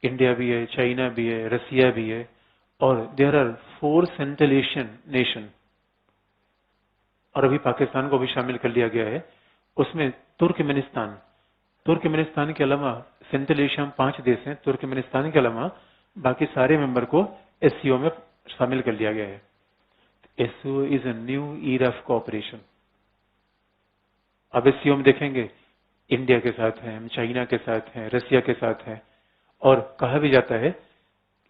India भी है, China भी है, रसिया भी है, और there are 4 central Asian nation, और अभी पाकिस्तान को भी शामिल कर लिया गया है उसमें। तुर्कमेनिस्तान के अलावा सेंट्रल एशिया में 5 देश हैं, तुर्कमेनिस्तान के अलावा बाकी सारे मेंबर को एससीओ में शामिल कर लिया गया है। SCO is a new era of cooperation. अब एससीओ में देखेंगे इंडिया के साथ हैं, चाइना के साथ हैं, रसिया के साथ हैं, और कहा भी जाता है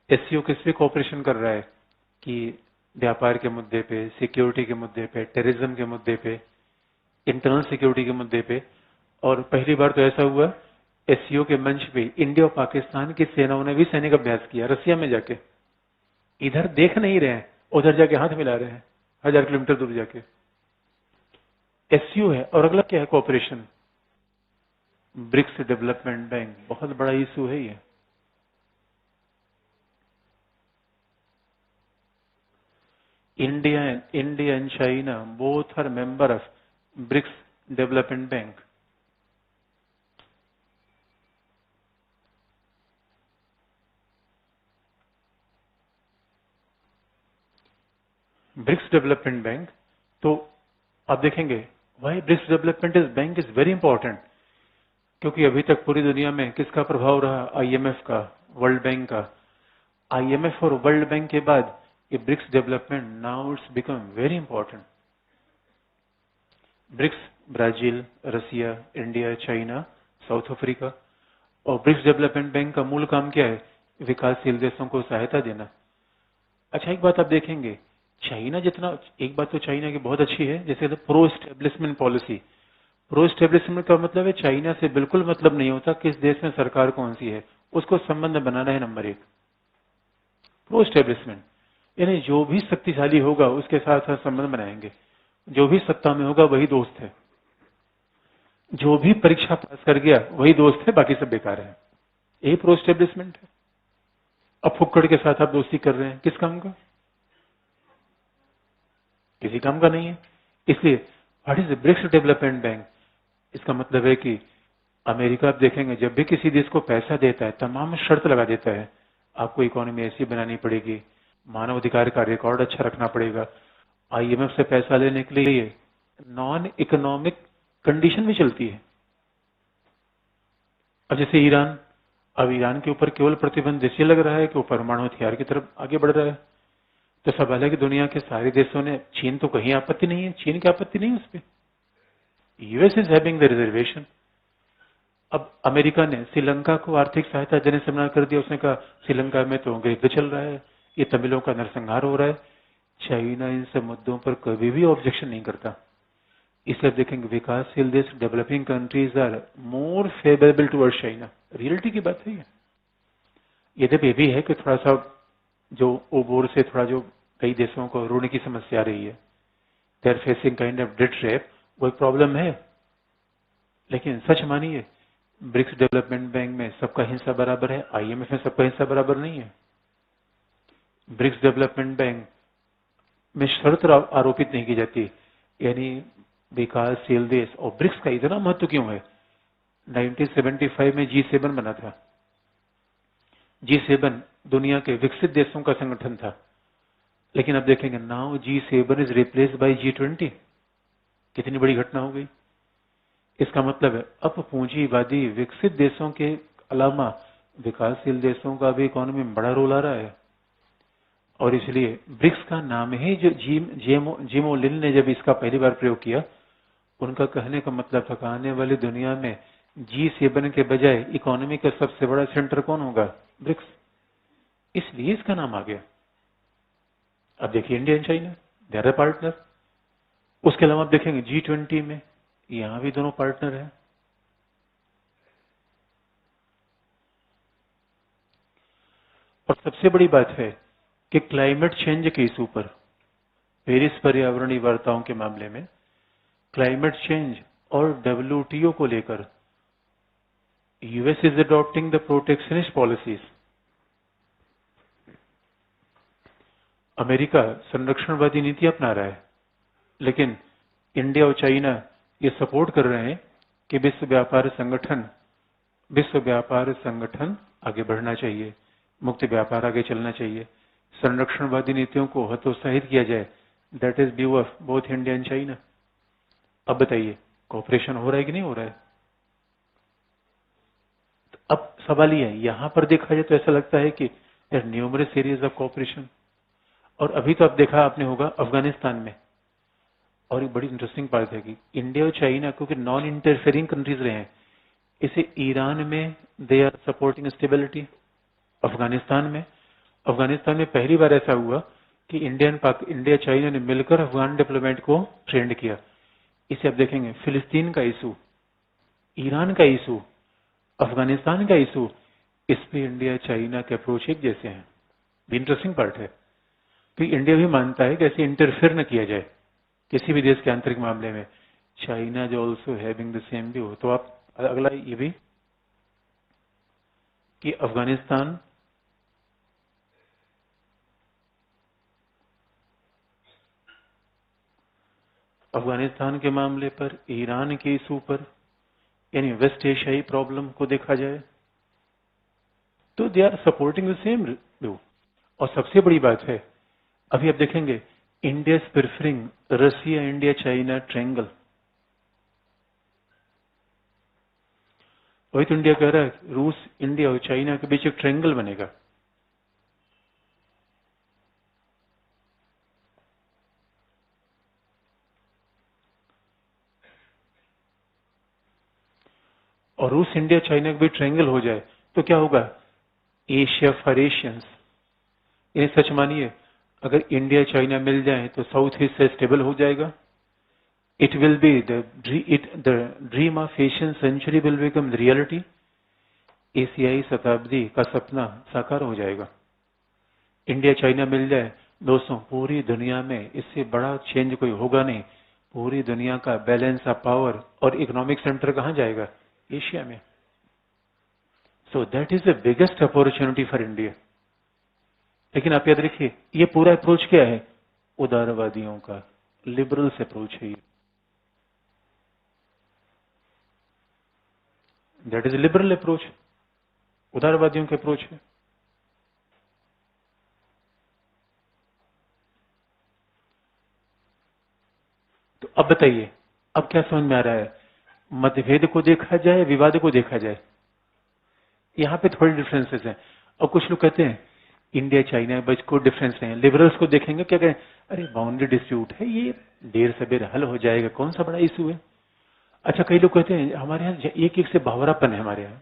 एससीओ किस पे कोऑपरेशन कर रहा है कि व्यापार के मुद्दे पे, सिक्योरिटी के मुद्दे पे, टेररिज्म के मुद्दे पे, इंटरनल सिक्योरिटी के मुद्दे पे। और पहली बार तो ऐसा हुआ एससीओ के मंच पे इंडिया और पाकिस्तान की सेनाओं ने भी सैनिक अभ्यास किया रसिया में जाके। इधर देख नहीं रहे हैं, उधर जाके हाथ मिला रहे हैं 1000 किलोमीटर दूर जाके। एससीओ है। और अगला क्या है कोऑपरेशन? ब्रिक्स डेवलपमेंट बैंक, बहुत बड़ा इशू है ये। India and China both are member of BRICS Development Bank. BRICS development bank, तो आप देखेंगे why BRICS development bank is very important, क्योंकि अभी तक पूरी दुनिया में किसका प्रभाव रहा? आईएमएफ का, वर्ल्ड बैंक का। आईएमएफ और वर्ल्ड बैंक के बाद ये BRICS development now it's become very important. BRICS Brazil, Russia, India, China, South Africa. और ब्रिक्स डेवलपमेंट बैंक का मूल काम क्या है? विकासशील देशों को सहायता देना। अच्छा, एक बात आप देखेंगे, चाइना जितना, एक बात तो चाइना की बहुत अच्छी है, जैसे pro establishment policy. Pro establishment का मतलब है चाइना से बिल्कुल मतलब नहीं होता किस देश में सरकार कौन सी है, उसको संबंध बनाना है नंबर 1। प्रो एस्टेब्लिशमेंट यानी जो भी शक्तिशाली होगा उसके साथ साथ संबंध बनाएंगे, जो भी सत्ता में होगा वही दोस्त है, जो भी परीक्षा पास कर गया वही दोस्त है, बाकी सब बेकार है। यही प्रो एस्टेब्लिशमेंट है। अब फुक्कड़ के साथ आप दोस्ती कर रहे हैं, किस काम का? किसी काम का नहीं है। इसलिए what is BRICS development bank? इसका मतलब है कि अमेरिका, आप देखेंगे जब भी किसी देश को पैसा देता है तमाम शर्त लगा देता है। आपको इकोनॉमी ऐसी बनानी पड़ेगी, मानव अधिकार का रिकॉर्ड अच्छा रखना पड़ेगा। आईएमएफ से पैसा लेने के लिए नॉन इकोनॉमिक कंडीशन भी चलती है। अब जैसे ईरान, अब ईरान के ऊपर केवल प्रतिबंध इसलिए लग रहा है कि वो परमाणु हथियार की तरफ आगे बढ़ रहा है। तो सवाल है कि दुनिया के सारे देशों ने, चीन तो कहीं आपत्ति नहीं है, चीन की आपत्ति नहीं है उस पर। US is having the reservation. अब अमेरिका ने श्रीलंका को आर्थिक सहायता देने से मना कर दिया। उसने कहा श्रीलंका में तो युद्ध चल रहा है, ये तमिलों का नरसंहार हो रहा है। चाइना इन सब मुद्दों पर कभी भी ऑब्जेक्शन नहीं करता। इसलिए देखेंगे विकासशील देश, developing countries are more favourable towards China. Reality की बात है ये। यद्यपि ये भी है कि थोड़ा सा जो ओबोर से थोड़ा जो कई देशों को ऋण की समस्या आ रही है, they are facing kind of debt trap, वो एक प्रॉब्लम है। लेकिन सच मानिए ब्रिक्स डेवलपमेंट बैंक में सबका हिस्सा बराबर है, आईएमएफ में सबका हिस्सा बराबर नहीं है। ब्रिक्स डेवलपमेंट बैंक में शर्त आरोपित नहीं की जाती, यानी विकासशील देश। और ब्रिक्स का इतना महत्व क्यों है? 1975 में G7 बना था। G7 दुनिया के विकसित देशों का संगठन था, लेकिन अब देखेंगे now G7 is replaced by G20। कितनी बड़ी घटना हो गई। इसका मतलब है अब पूंजीवादी विकसित देशों के अलावा विकासशील देशों का भी इकोनॉमी में बड़ा रोल आ रहा है। और इसलिए ब्रिक्स का नाम ही, जो जिम ओलिन ने जब इसका पहली बार प्रयोग किया, उनका कहने का मतलब था कि आने वाली दुनिया में G7 के बजाय इकोनॉमी का सबसे बड़ा सेंटर कौन होगा? ब्रिक्स। इसलिए इसका नाम आ गया। अब देखिए India and China, they are partner. उसके अलावा आप देखेंगे G20 में यहां भी दोनों पार्टनर हैं। और सबसे बड़ी बात है कि क्लाइमेट चेंज के इशू पर, पेरिस पर्यावरणीय वार्ताओं के मामले में क्लाइमेट चेंज और WTO को लेकर US is adopting the protectionist policies. America संरक्षणवादी नीति अपना रहा है, लेकिन इंडिया और चाइना ये सपोर्ट कर रहे हैं कि विश्व व्यापार संगठन आगे बढ़ना चाहिए, मुक्त व्यापार आगे चलना चाहिए, संरक्षणवादी नीतियों को हतोत्साहित किया जाए। That is view of both India and China. अब बताइए कॉपरेशन हो रहा है कि नहीं हो रहा है? तो अब सवाल ये है, यहां पर देखा जाए तो ऐसा लगता है कि न्यूमरस एरियाज ऑफ कॉपरेशन। और अभी तो अब देखा आपने होगा अफगानिस्तान में, और एक बड़ी इंटरेस्टिंग बात है कि इंडिया और चाइना क्योंकि नॉन इंटरफेयरिंग कंट्रीज रहे हैं, इसे ईरान में they are supporting stability. Afghanistan में पहली बार ऐसा हुआ कि इंडिया चाइना ने मिलकर अफगान डेवलपमेंट को ट्रेंड किया। इसे आप देखेंगे, फिलिस्तीन का इशू, ईरान का इशू, अफगानिस्तान का इशू, इस पे इंडिया चाइना के अप्रोच एक जैसे हैं। इंटरेस्टिंग पार्ट है कि इंडिया भी मानता है कि ऐसे इंटरफेयर न किया जाए किसी भी देश के आंतरिक मामले में। चाइना जो also having the same view. तो आप अगला ये भी कि अफगानिस्तान के मामले पर, ईरान के इशू पर, यानी वेस्ट एशियाई प्रॉब्लम को देखा जाए तो they are supporting the same view. और सबसे बड़ी बात है, अभी आप देखेंगे India is preferring Russia India China triangle. वही तो इंडिया कह रहा है रूस इंडिया और चाइना के बीच एक ट्रायंगल बनेगा। और रूस इंडिया चाइना के बीच ट्रायंगल हो जाए तो क्या होगा? Asia for Asians. ये सच मानिए, अगर इंडिया चाइना मिल जाए तो साउथ ईस्ट स्टेबल हो जाएगा। It will be the dream of Asian century will become reality. एशियाई शताब्दी का सपना साकार हो जाएगा। इंडिया चाइना मिल जाए दोस्तों, पूरी दुनिया में इससे बड़ा चेंज कोई होगा नहीं। पूरी दुनिया का बैलेंस ऑफ पावर और इकोनॉमिक सेंटर कहां जाएगा? एशिया में। So that is the biggest opportunity for India. लेकिन आप याद रखिए, ये पूरा अप्रोच क्या है? उदारवादियों का, लिबरल्स अप्रोच है। दैट इज लिबरल अप्रोच, उदारवादियों के अप्रोच है। तो अब बताइए, अब क्या समझ में आ रहा है? मतभेद को देखा जाए, विवाद को देखा जाए, यहाँ पे थोड़ी डिफरेंसेस हैं। और कुछ लोग कहते हैं इंडिया चाइना बच को डिफरेंस नहीं है। लिबरल्स को देखेंगे क्या कहें? अरे बाउंड्री डिस्प्यूट है, ये देर सवेर हल हो जाएगा, कौन सा बड़ा इशू है। अच्छा, कई लोग कहते हैं हमारे यहाँ एक एक से बावरापन है, हमारे यहाँ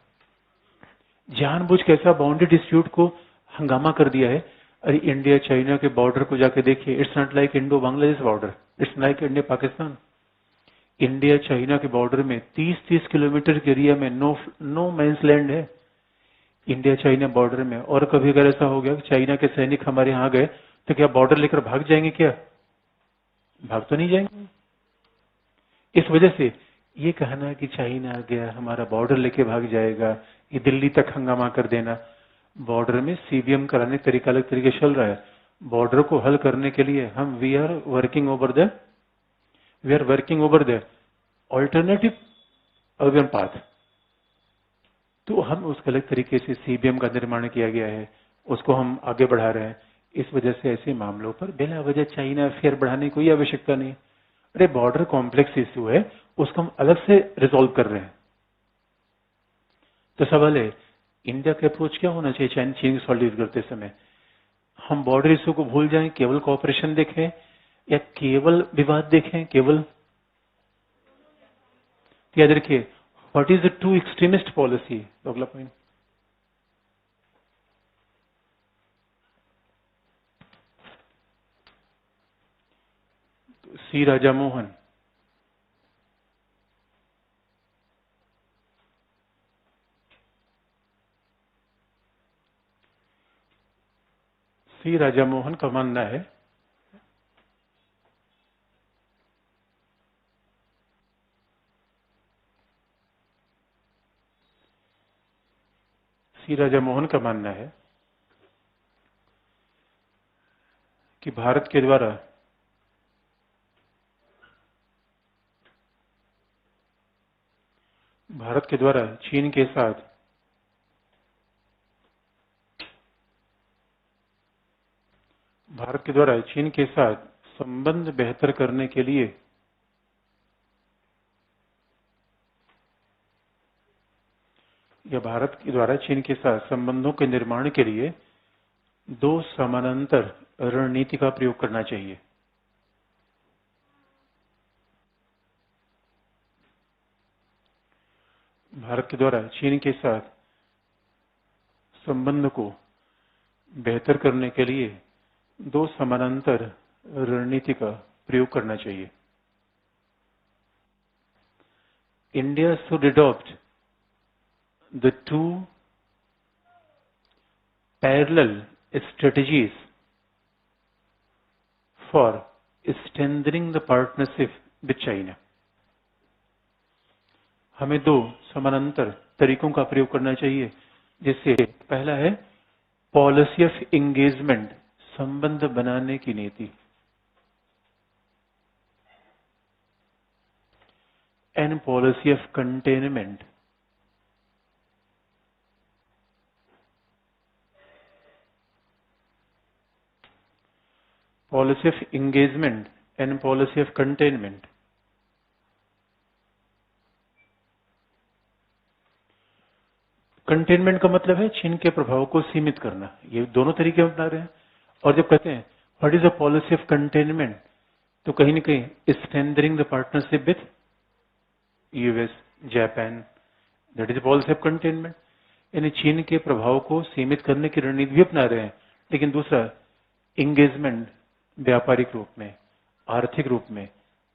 जानबूझ के ऐसा बाउंड्री डिस्प्यूट को हंगामा कर दिया है। अरे इंडिया चाइना के बॉर्डर को जाके देखिए, it's not like Indo Bangladesh border, it's like India Pakistan. India China के बॉर्डर में 30-30 किलोमीटर के एरिया में नो मैंस लैंड है इंडिया चाइना बॉर्डर में। और कभी अगर ऐसा हो गया कि चाइना के सैनिक हमारे यहाँ आ गए तो क्या बॉर्डर लेकर भाग जाएंगे? क्या भाग तो नहीं जाएंगे। इस वजह से ये कहना कि चाइना आ गया हमारा बॉर्डर लेके भाग जाएगा, ये दिल्ली तक हंगामा कर देना। बॉर्डर में सीबीएम कराने तरीका अलग तरीके चल रहा है। बॉर्डर को हल करने के लिए हम we are working over the alternative urban path. तो हम उसके अलग तरीके से सीबीएम का निर्माण किया गया है, उसको हम आगे बढ़ा रहे हैं। इस वजह से ऐसे मामलों पर बिना वजह चाइना फेयर बढ़ाने की कोई आवश्यकता नहीं। अरे बॉर्डर कॉम्प्लेक्स इश्यू है, उसको हम अलग से रिजोल्व कर रहे हैं। तो सवाल है इंडिया का अप्रोच क्या होना चाहिए चीन सॉल्व डील करते समय? हम बॉर्डर इश्यू को भूल जाएं, केवल कॉपरेशन देखें, या केवल विवाद देखें? केवल याद रखिए, what is the true extremist policy? अगला पॉइंट, सी राजा मोहन। सी राजा मोहन का मानना है सी राजा मोहन का मानना है कि भारत के द्वारा चीन के साथ भारत के द्वारा चीन के साथ संबंध बेहतर करने के लिए या भारत के द्वारा चीन के साथ संबंधों के निर्माण के लिए दो समानांतर रणनीति का प्रयोग करना चाहिए। भारत के द्वारा चीन के साथ संबंध को बेहतर करने के लिए दो समानांतर रणनीति का प्रयोग करना चाहिए। India should adopt the two parallel strategies for strengthening the partnership with China। हमें दो समानांतर तरीकों का प्रयोग करना चाहिए, जिससे पहला है पॉलिसी ऑफ एंगेजमेंट, संबंध बनाने की नीति, and policy of containment, policy of engagement and policy of containment. Containment का मतलब है चीन के प्रभाव को सीमित करना। ये दोनों तरीके अपना रहे हैं। और जब कहते हैं what is the policy of containment, तो कहीं ना कहीं strengthening the partnership with US, Japan, that is policy of containment. यानी चीन के प्रभाव को सीमित करने की रणनीति भी अपना रहे हैं, लेकिन दूसरा एंगेजमेंट, व्यापारिक रूप में, आर्थिक रूप में,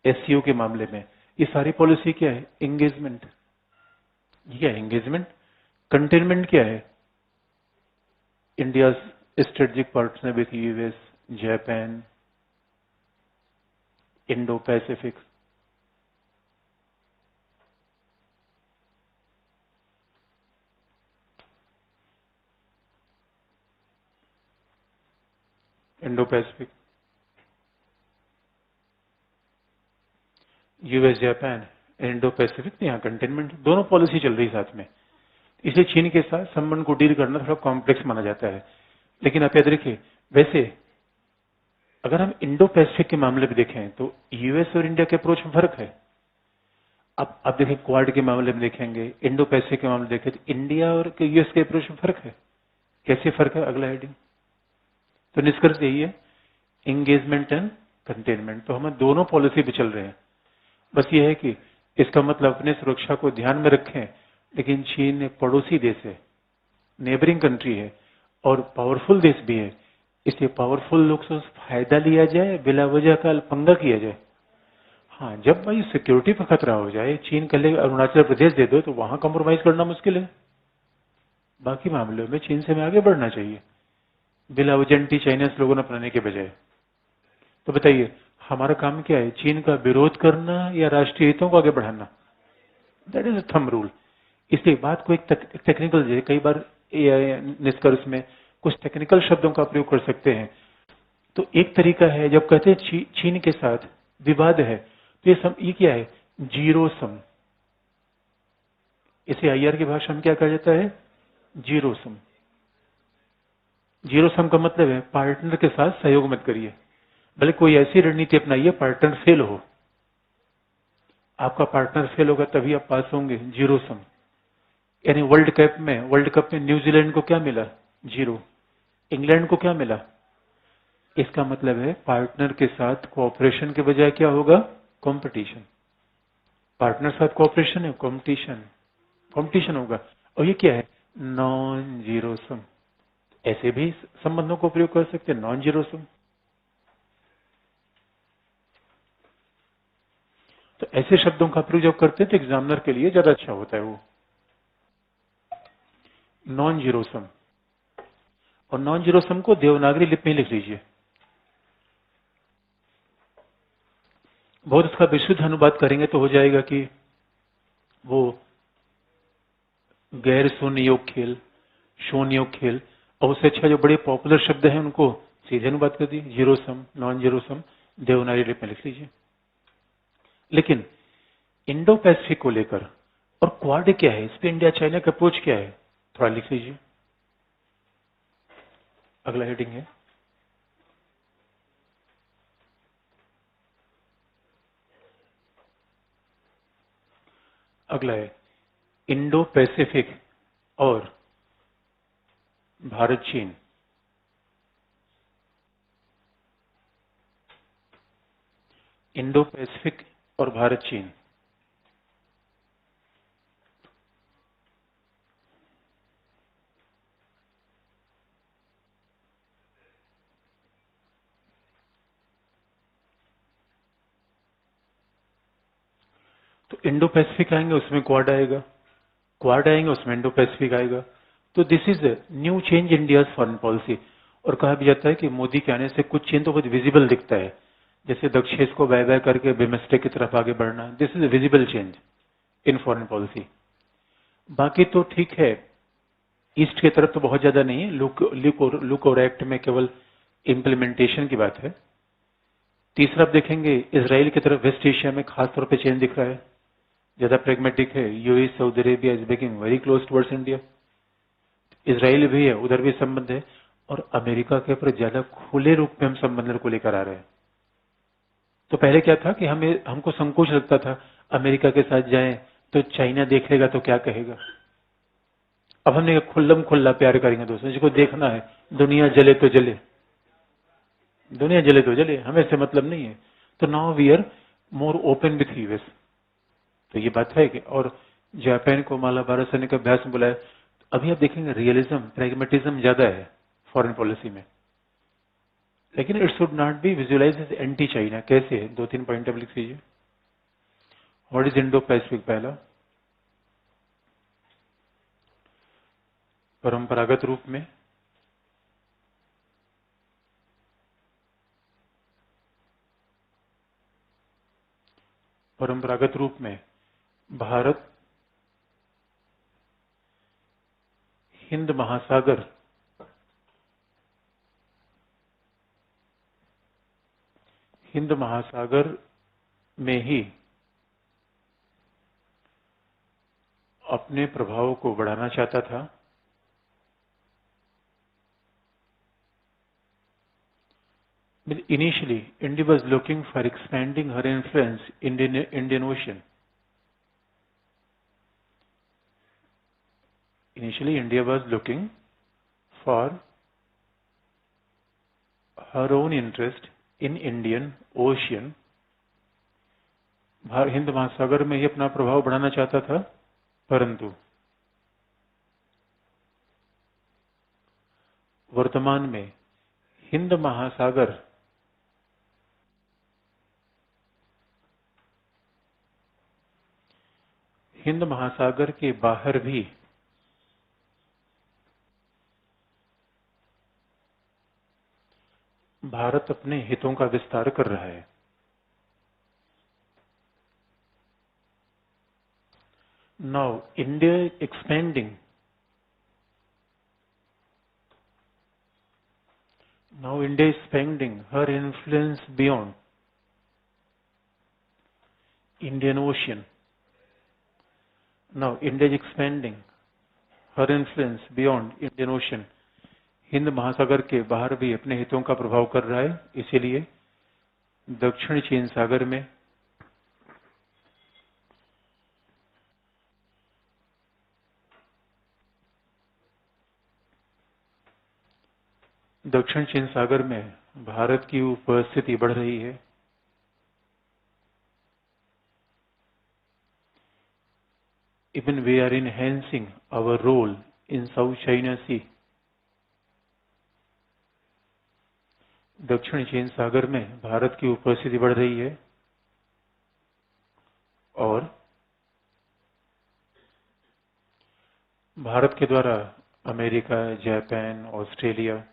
एससीओ के मामले में, ये सारी पॉलिसी क्या है? एंगेजमेंट। ये है एंगेजमेंट। कंटेनमेंट क्या है? India strategic partner with US, Japan, Indo Pacific. Indo Pacific, US, Japan, Indo Pacific, यहाँ कंटेनमेंट, दोनों पॉलिसी चल रही साथ में। इसलिए चीन के साथ संबंध को डील करना थोड़ा कॉम्प्लेक्स माना जाता है। लेकिन आप याद रखिए, वैसे अगर हम इंडो पैसिफिक के मामले में देखें तो यूएस और इंडिया के अप्रोच में फर्क है। अब देखें, क्वाड के मामले में देखेंगे, इंडो पैसिफिक के मामले में देखें, तो इंडिया और यूएस के अप्रोच में फर्क है। कैसे फर्क है? अगला हेडिंग। तो निष्कर्ष यही है, एंगेजमेंट एंड कंटेनमेंट। तो हम दोनों पॉलिसी पे चल रहे हैं। बस ये है कि इसका मतलब अपने सुरक्षा को ध्यान में रखें, लेकिन चीन एक पड़ोसी देश है, नेबरिंग कंट्री है और पावरफुल देश भी है। इसलिए पावरफुल लोग से फायदा लिया जाए, बिला वजह का पंगा किया जाए। हाँ, जब भाई सिक्योरिटी पर खतरा हो जाए, चीन कल अरुणाचल प्रदेश दे दो, तो वहां कॉम्प्रोमाइज करना मुश्किल है। बाकी मामलों में चीन से हमें आगे बढ़ना चाहिए, बिला वजह एंटी चाइनीज लोगों ने अपनाने के बजाय। तो बताइए, हमारा काम क्या है? चीन का विरोध करना या राष्ट्रीय हितों को आगे बढ़ाना? That is thumb rule. इसलिए बात को एक टेक्निकल है, कई बार निष्कर्ष में कुछ टेक्निकल शब्दों का प्रयोग कर सकते हैं। तो एक तरीका है, जब कहते हैं चीन के साथ विवाद है, तो ये क्या है? Zero sum. इसे आईआर की भाषा में क्या कहा जाता है? Zero sum. जीरो सम का मतलब है पार्टनर के साथ सहयोग मत करिए, भले कोई ऐसी रणनीति अपनाइए पार्टनर फेल हो। आपका पार्टनर फेल होगा तभी आप पास होंगे। Zero sum. यानी वर्ल्ड कप में न्यूजीलैंड को क्या मिला? जीरो। इंग्लैंड को क्या मिला? इसका मतलब है पार्टनर के साथ कोऑपरेशन के बजाय क्या होगा? कंपटीशन। पार्टनर साथ कोऑपरेशन है, कंपटीशन होगा। और ये क्या है? Non zero sum. ऐसे भी संबंधों को प्रयोग कर सकते हैं, नॉन जीरो सम। तो ऐसे शब्दों का प्रयोग जब करते हैं तो एग्जामिनर के लिए ज्यादा अच्छा होता है वो। Non zero sum. और नॉन जीरो सम को देवनागरी लिपि में लिख लीजिए। बहुत उसका विशुद्ध अनुवाद करेंगे तो हो जाएगा कि वो गैर शून्य योग खेल, शून्य योग खेल, और उससे अच्छा जो बड़े पॉपुलर शब्द हैं उनको सीधे अनुवाद कर दिए। Zero sum, non zero sum, Devanagari लिपि में लिख लीजिए। लेकिन इंडो पैसिफिक को लेकर और क्वाड क्या है, इस पे इंडिया चाइना का अप्रोच क्या है, थोड़ा लिख लीजिए। अगला हेडिंग है अगला है इंडो पैसिफिक और भारत चीन। इंडो पैसिफिक और भारत चीन। तो इंडो पैसिफिक आएंगे उसमें क्वाड आएगा, क्वाड आएंगे उसमें इंडो पैसिफिक आएगा। तो this is new change India foreign policy. और कहा भी जाता है कि मोदी के आने से कुछ चेंज तो बहुत विजिबल दिखता है, जैसे दक्षिण को बाय बाय करके बिमस्टेक की तरफ आगे बढ़ना। This is visible change in foreign policy. बाकी तो ठीक है, ईस्ट की तरफ तो बहुत ज्यादा नहीं है, लुक और एक्ट में केवल इम्प्लीमेंटेशन की बात है। तीसरा आप देखेंगे इसराइल की तरफ वेस्ट एशिया में खास तौर पे चेंज दिख रहा है, ज्यादा प्रेगमेटिक है। UAE Saudi Arabia is becoming very close towards India. Israel भी है, उधर भी संबंध है। और अमेरिका के ऊपर ज्यादा खुले रूप में हम संबंध को लेकर आ रहे हैं। तो पहले क्या था कि हमको संकोच लगता था अमेरिका के साथ जाएं तो चाइना देख लेगा तो क्या कहेगा। अब हमने खुल्लम खुल्ला प्यार करेंगे दोस्तों, जिसको देखना है दुनिया जले तो जले, दुनिया जले तो जले, हमें से मतलब नहीं है। तो now we are more open with US. तो ये बात है कि और जापान को माला भारत सैन्य के अभ्यास में बुलाया। अभी आप देखेंगे रियलिज्म प्रैग्मेटिज्म ज्यादा है फॉरेन पॉलिसी में, लेकिन it should not be visualise as anti China. कैसे है? 2-3 पॉइंट आप लिख लीजिए। What is Indo Pacific? पहला, परंपरागत रूप में भारत हिंद महासागर में ही अपने प्रभाव को बढ़ाना चाहता था। Initially, India was looking for expanding her influence in the Indian Ocean. Initially, India was looking for her own interest in Indian Ocean. Hind महासागर में ही अपना प्रभाव बढ़ाना चाहता था, परंतु वर्तमान में हिंद महासागर के बाहर भी भारत अपने हितों का विस्तार कर रहा है। Now India expanding her influence beyond Indian Ocean. Now India is expanding her influence beyond Indian Ocean. Hind महासागर के बाहर भी अपने हितों का प्रभाव कर रहा है। इसीलिए दक्षिण चीन सागर में भारत की उपस्थिति बढ़ रही है। Even we are enhancing our role in South China Sea. दक्षिण चीन सागर में भारत की उपस्थिति बढ़ रही है और भारत के द्वारा अमेरिका, जापान, ऑस्ट्रेलिया,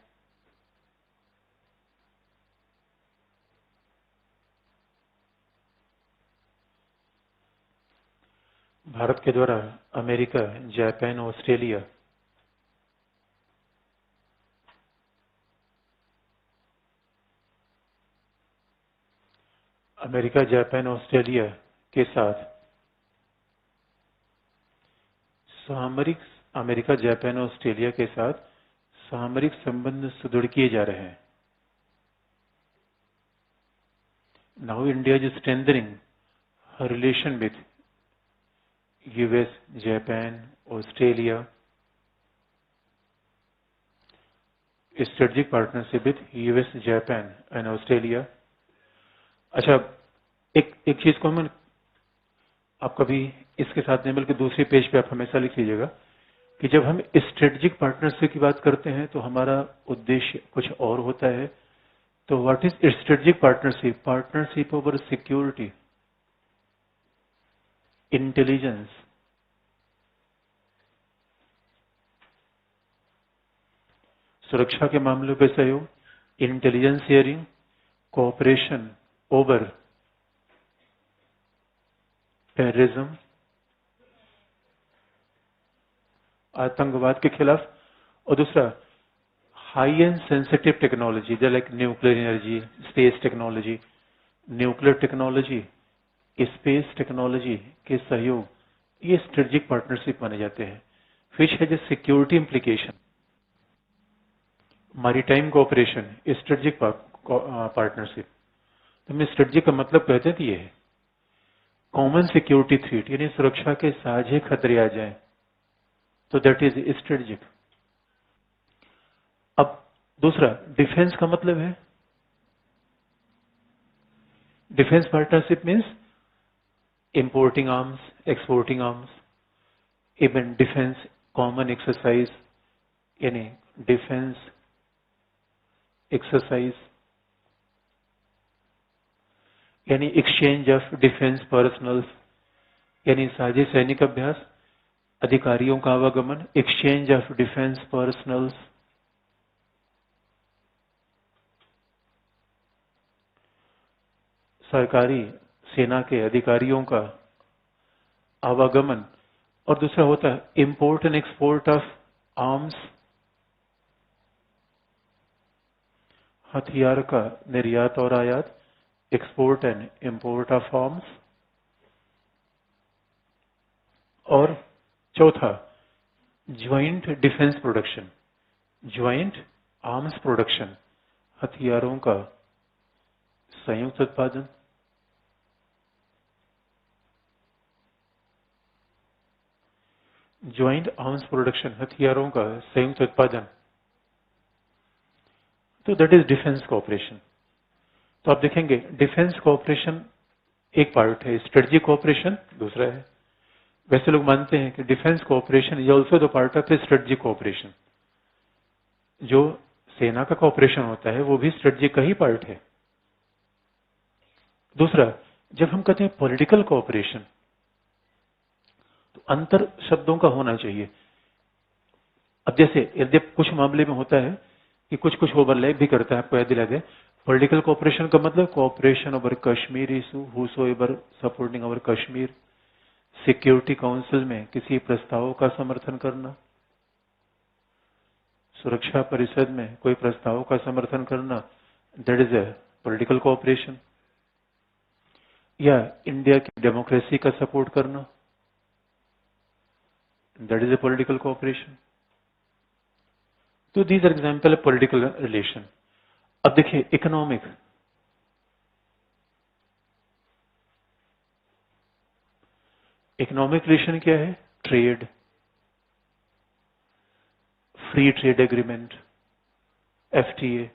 के साथ सामरिक संबंध सुदृढ़ किए जा रहे हैं। Now India is strengthening her relation with US, Japan, Australia, strategic partnership with US, Japan and Australia. अच्छा, एक चीज को हम आप कभी इसके साथ नहीं बल्कि दूसरे पेज पे आप हमेशा लिख लीजिएगा कि जब हम स्ट्रेटेजिक पार्टनरशिप की बात करते हैं तो हमारा उद्देश्य कुछ और होता है। तो what is strategic partnership? Partnership over security, intelligence, सुरक्षा के मामलों पे सहयोग, intelligence sharing, cooperation over terrorism, आतंकवाद के खिलाफ, और दूसरा high and sensitive technology like nuclear energy, space technology, nuclear technology, space technology के सहयोग, ये स्ट्रेटेजिक पार्टनरशिप माने जाते हैं। फिर है जो security implication, maritime cooperation, strategic partnership. तो मैं स्ट्रेटेजिक का मतलब कहते हैं कि ये है कॉमन सिक्योरिटी थ्रेट, यानी सुरक्षा के साझे खतरे आ जाएं, तो दैट इज स्ट्रेटेजिक। अब दूसरा डिफेंस का मतलब है, defence partnership means importing arms, exporting arms, even defence common exercise, यानी डिफेंस एक्सरसाइज, यानी एक्सचेंज ऑफ डिफेंस पर्सनल्स, यानी साझे सैनिक अभ्यास, अधिकारियों का आवागमन, एक्सचेंज ऑफ डिफेंस पर्सनल्स, सरकारी सेना के अधिकारियों का आवागमन, और दूसरा होता है import and export of arms, हथियार का निर्यात और आयात, export and import of arms, और चौथा joint defence production, joint arms production, हथियारों का संयुक्त उत्पादन। ज्वाइंट आर्म्स प्रोडक्शन, हथियारों का संयुक्त उत्पादन, तो दैट इज डिफेंस कोऑपरेशन। तो आप देखेंगे डिफेंस कोऑपरेशन एक पार्ट है, स्ट्रेटेजिक कोऑपरेशन दूसरा है। वैसे लोग मानते हैं कि defence cooperation is also the part of strategic cooperation. जो सेना का कोऑपरेशन होता है वो भी स्ट्रेटेजिक का ही पार्ट है। दूसरा, जब हम कहते हैं पॉलिटिकल कोऑपरेशन, तो अंतर शब्दों का होना चाहिए। अब जैसे यदि कुछ मामले में होता है कि कुछ कुछ ओवरलैप भी करता है, आपको याद दिला दे, पॉलिटिकल कोऑपरेशन का मतलब cooperation over Kashmir issue, हुसोएवर supporting over Kashmir, security council में किसी प्रस्ताव का समर्थन करना, सुरक्षा परिषद में कोई प्रस्ताव का समर्थन करना, that is a political cooperation. या इंडिया की डेमोक्रेसी का सपोर्ट करना, that is a political cooperation. तो these are example of political relation. अब देखिए इकोनॉमिक, इकोनॉमिक रिलेशन क्या है? Trade, free trade agreement, FTA,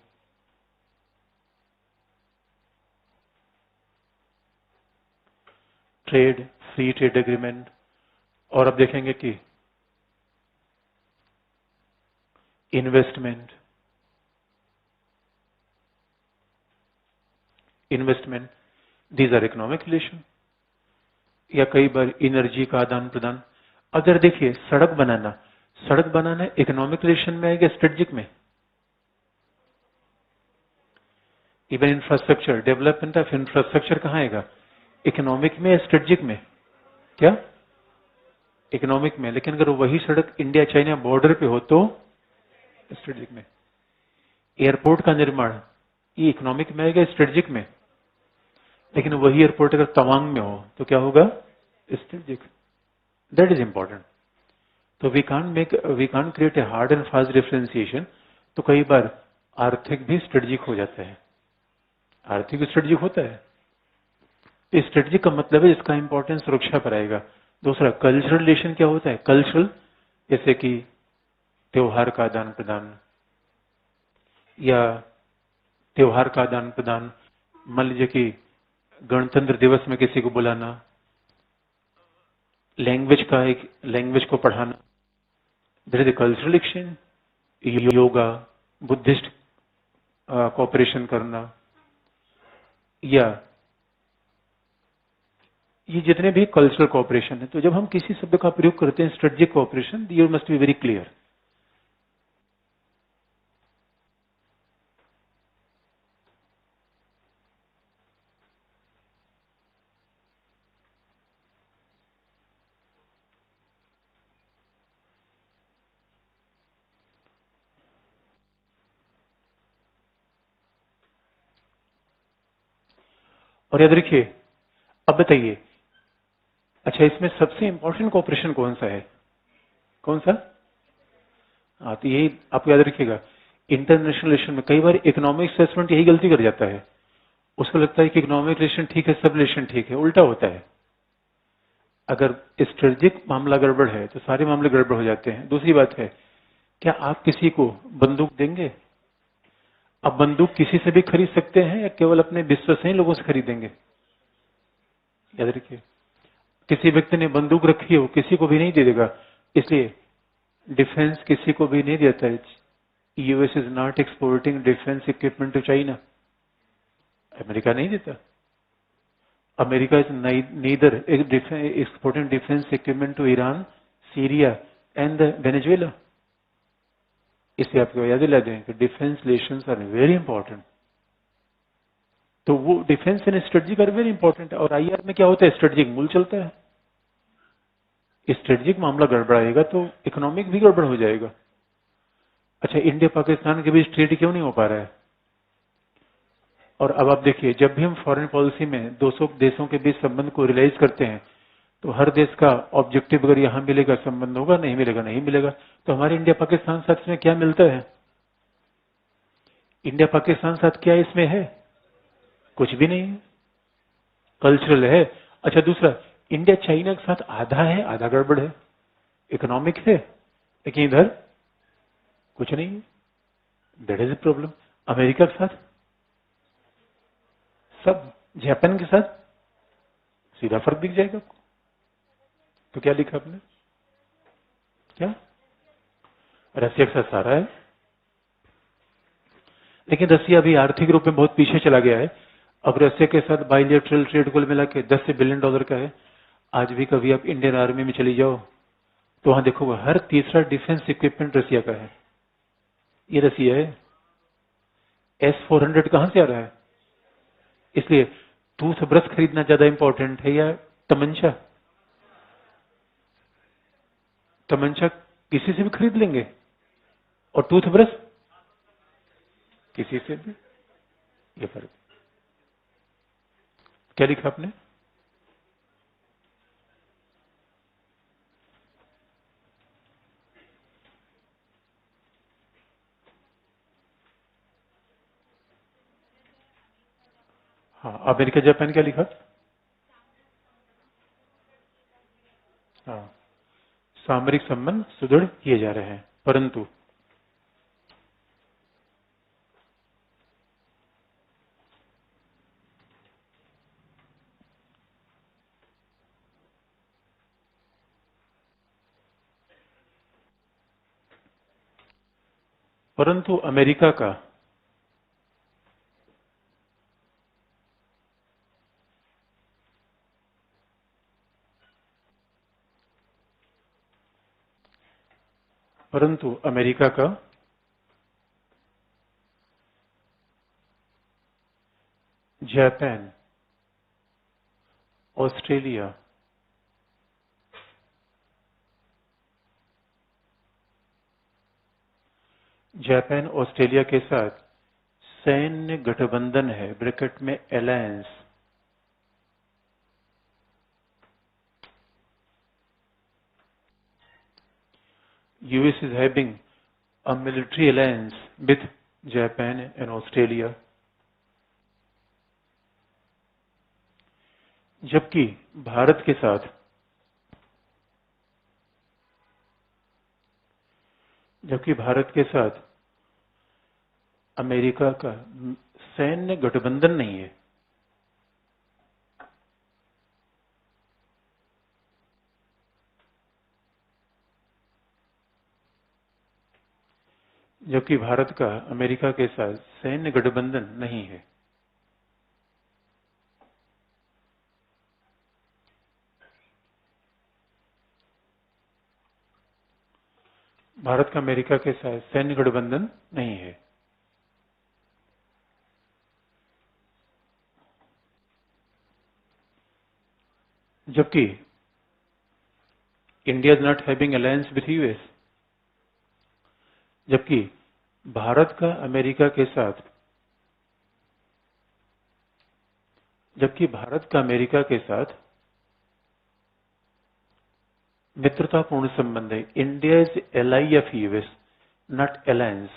trade, free trade agreement. और अब देखेंगे कि investment, investment, these are economic relation. या कई बार एनर्जी का आदान प्रदान। अगर देखिए सड़क बनाना, सड़क बनाना इकोनॉमिक रिलेशन में आएगा, स्ट्रेटेजिक में? Even infrastructure, development of infrastructure कहाँ आएगा? इकोनॉमिक में या स्ट्रेटेजिक में? क्या? इकोनॉमिक में। लेकिन अगर वही सड़क इंडिया चाइना बॉर्डर पे हो तो स्ट्रेटेजिक में। एयरपोर्ट का निर्माण, ये इकोनॉमिक में आएगा, स्ट्रेटेजिक में? लेकिन वही एयरपोर्ट अगर तवांग में हो तो क्या होगा? स्ट्रेटेजिक। That is important. तो we can't create a hard and fast differentiation. तो कई बार आर्थिक भी स्ट्रेटेजिक हो जाता है, आर्थिक स्ट्रेटेजिक होता है। स्ट्रेटेजिक का मतलब है इसका इंपॉर्टेंस सुरक्षा पर आएगा। दूसरा कल्चरल रिलेशन क्या होता है? कल्चरल जैसे कि त्योहार का आदान प्रदान, या त्योहार का आदान प्रदान, मान लीजिए कि गणतंत्र दिवस में किसी को बुलाना, लैंग्वेज को पढ़ाना, there is cultural exchange. Yoga, Buddhist cooperation करना, या ये जितने भी कल्चरल कोऑपरेशन है। तो जब हम किसी शब्द का प्रयोग करते हैं strategic cooperation, you must be very clear. और याद रखिए, अब बताइए, अच्छा इसमें सबसे इंपॉर्टेंट कोऑपरेशन कौन सा है? कौन सा? हाँ, तो यही आपको याद रखिएगा। इंटरनेशनल रिलेशन में कई बार इकोनॉमिक असेसमेंट यही गलती कर जाता है, उसको लगता है कि इकोनॉमिक रिलेशन ठीक है, सब रिलेशन ठीक है। उल्टा होता है। अगर स्ट्रेटेजिक मामला गड़बड़ है तो सारे मामले गड़बड़ हो जाते हैं। दूसरी बात है, क्या आप किसी को बंदूक देंगे? आप बंदूक किसी से भी खरीद सकते हैं या केवल अपने विश्वसनीय लोगों से खरीदेंगे? याद रखिए, किसी व्यक्ति ने बंदूक रखी हो किसी को भी नहीं दे देगा। इसलिए डिफेंस किसी को भी नहीं देता है। US is not exporting defence equipment to China. America नहीं देता। America is neither exporting defence equipment to Iran, Syria and Venezuela. इसलिए आपको याद दिला दें कि defence relations are very important. तो वो defence and strategy are very important. और आईआर में क्या होता है? स्ट्रेटजिक मूल चलता है। स्ट्रेटजिक मामला गड़बड़ाएगा तो इकोनॉमिक भी गड़बड़ हो जाएगा। अच्छा, इंडिया पाकिस्तान के बीच ट्रेड क्यों नहीं हो पा रहा है? और अब आप देखिए, जब भी हम फॉरेन पॉलिसी में 200 देशों के बीच संबंध को रियलाइज करते हैं तो हर देश का ऑब्जेक्टिव अगर यहां मिलेगा संबंध होगा, नहीं मिलेगा नहीं मिलेगा। तो हमारे इंडिया पाकिस्तान साथ में क्या मिलता है? इंडिया पाकिस्तान साथ क्या इसमें है? कुछ भी नहीं है। कल्चरल है। अच्छा, दूसरा, इंडिया चाइना के साथ आधा है, आधा गड़बड़ है। इकोनॉमिक है लेकिन इधर कुछ नहीं है। That is a problem. America के साथ सब, जापान के साथ सीधा फर्क दिख जाएगा आपको। तो क्या लिखा आपने? क्या? रसिया के साथ सारा है। लेकिन रसिया अभी आर्थिक रूप में बहुत पीछे चला गया है। अब रसिया के साथ बाइलेटरल ट्रेड कुल मिला के 10 बिलियन डॉलर का है। आज भी कभी आप इंडियन आर्मी में चली जाओ तो वहां देखोगे हर तीसरा डिफेंस इक्विपमेंट रसिया का है। ये रसिया है। S-400 कहां से आ रहा है? इसलिए टूथ ब्रश खरीदना ज्यादा इंपॉर्टेंट है या तमंचा? तमंचा किसी से भी खरीद लेंगे और टूथ ब्रश किसी से भी। ये फर्क। क्या लिखा आपने? हाँ, अमेरिका जापान क्या लिखा? हाँ, सामरिक संबंध सुदृढ़ किए जा रहे हैं, परंतु अमेरिका का जापान, ऑस्ट्रेलिया, जापान ऑस्ट्रेलिया के साथ सैन्य गठबंधन है, ब्रैकेट में alliance. US is having a military alliance with Japan and Australia. जबकि भारत के साथ जबकि भारत के साथ अमेरिका का सैन्य गठबंधन नहीं है। जबकि भारत का अमेरिका के साथ सैन्य गठबंधन नहीं है। भारत का अमेरिका के साथ सैन्य गठबंधन नहीं है। जबकि India is not having alliance with US. जबकि भारत का अमेरिका के साथ मित्रतापूर्ण संबंध है। India is ally of US, not alliance.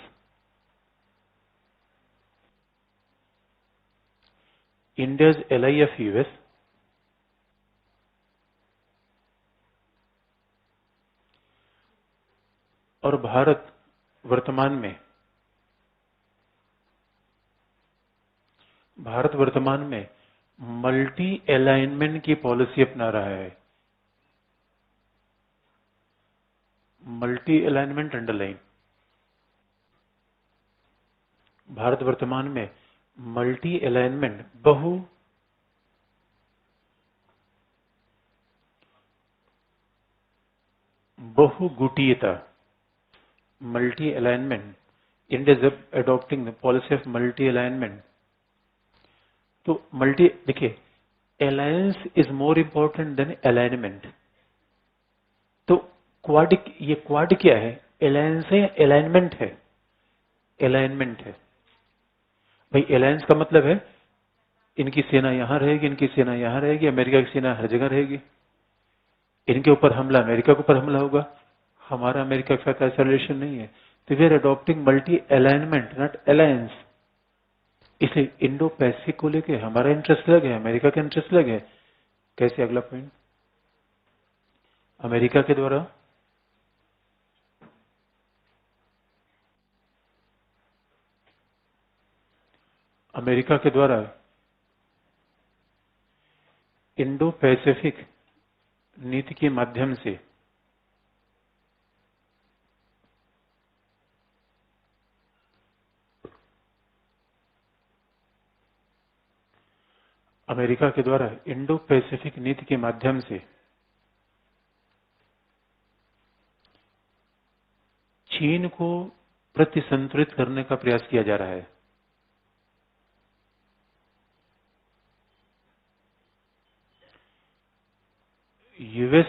India is ally of US और भारत वर्तमान में मल्टी अलाइनमेंट की पॉलिसी अपना रहा है। Multi alignment underline. भारत वर्तमान में मल्टी अलाइनमेंट बहुगुटीयता, multi alignment. India is adopting the policy of multi alignment. तो देखिए, alliance is more important than alignment. तो ये क्वाड क्या है? अलायंस है या अलाइनमेंट है? अलाइनमेंट है भाई। अलायंस का मतलब है इनकी सेना यहां रहेगी, इनकी सेना यहां रहेगी, अमेरिका की सेना हर जगह रहेगी। इनके ऊपर हमला, अमेरिका के ऊपर हमला होगा। हमारा अमेरिका के साथ ऐसा रिलेशन नहीं है। तो we are adopting multi alignment, not alliance. इसलिए इंडो पैसिफिक को लेके हमारा इंटरेस्ट अलग है, अमेरिका का इंटरेस्ट अलग है। कैसे? अगला पॉइंट, अमेरिका के द्वारा इंडो पैसिफिक नीति के माध्यम से इंडो पैसिफिक नीति के माध्यम से चीन को प्रतिसंतुलित करने का प्रयास किया जा रहा है। US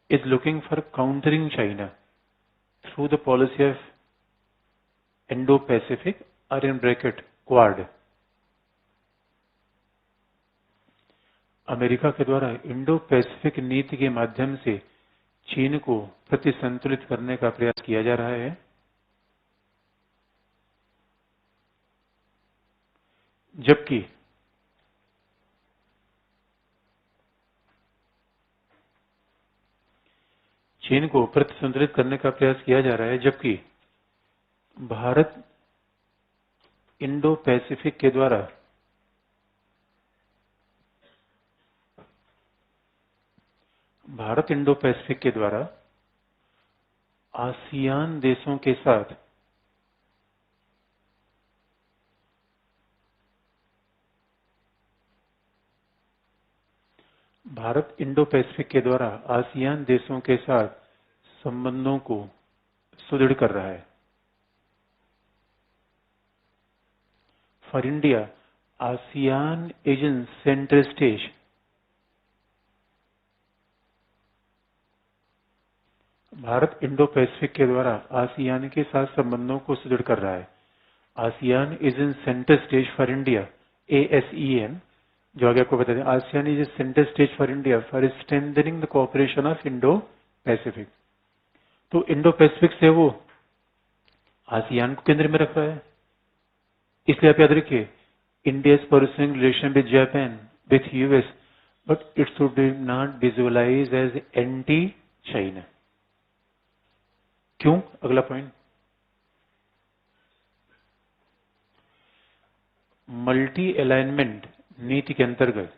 is looking for countering China through the policy of Indo-Pacific or in bracket Quad। America के द्वारा इंडो पैसिफिक नीति के माध्यम से चीन को प्रतिसंतुलित करने का प्रयास किया जा रहा है। जबकि चीन को प्रतिसंतुलित करने का प्रयास किया जा रहा है, जबकि भारत इंडो पैसिफिक के द्वारा आसियान देशों के साथ संबंधों को सुदृढ़ कर रहा है। For India, ASEAN is in centre stage. Bharat Indo Pacific के द्वारा आसियान के साथ संबंधों को सुदृढ़ कर रहा है। ASEAN is in centre stage for India, ASEAN, जो आगे आपको बता दें। ASEAN is a centre stage for India for strengthening the cooperation of Indo Pacific. तो इंडो पैसिफिक से वो आसियान को केंद्र में रख रहा है। इसलिए आप याद रखिए, India is pursuing relation with Japan, with US, but it should not visualise as anti China. क्यों? अगला पॉइंट, मल्टी अलाइनमेंट नीति के अंतर्गत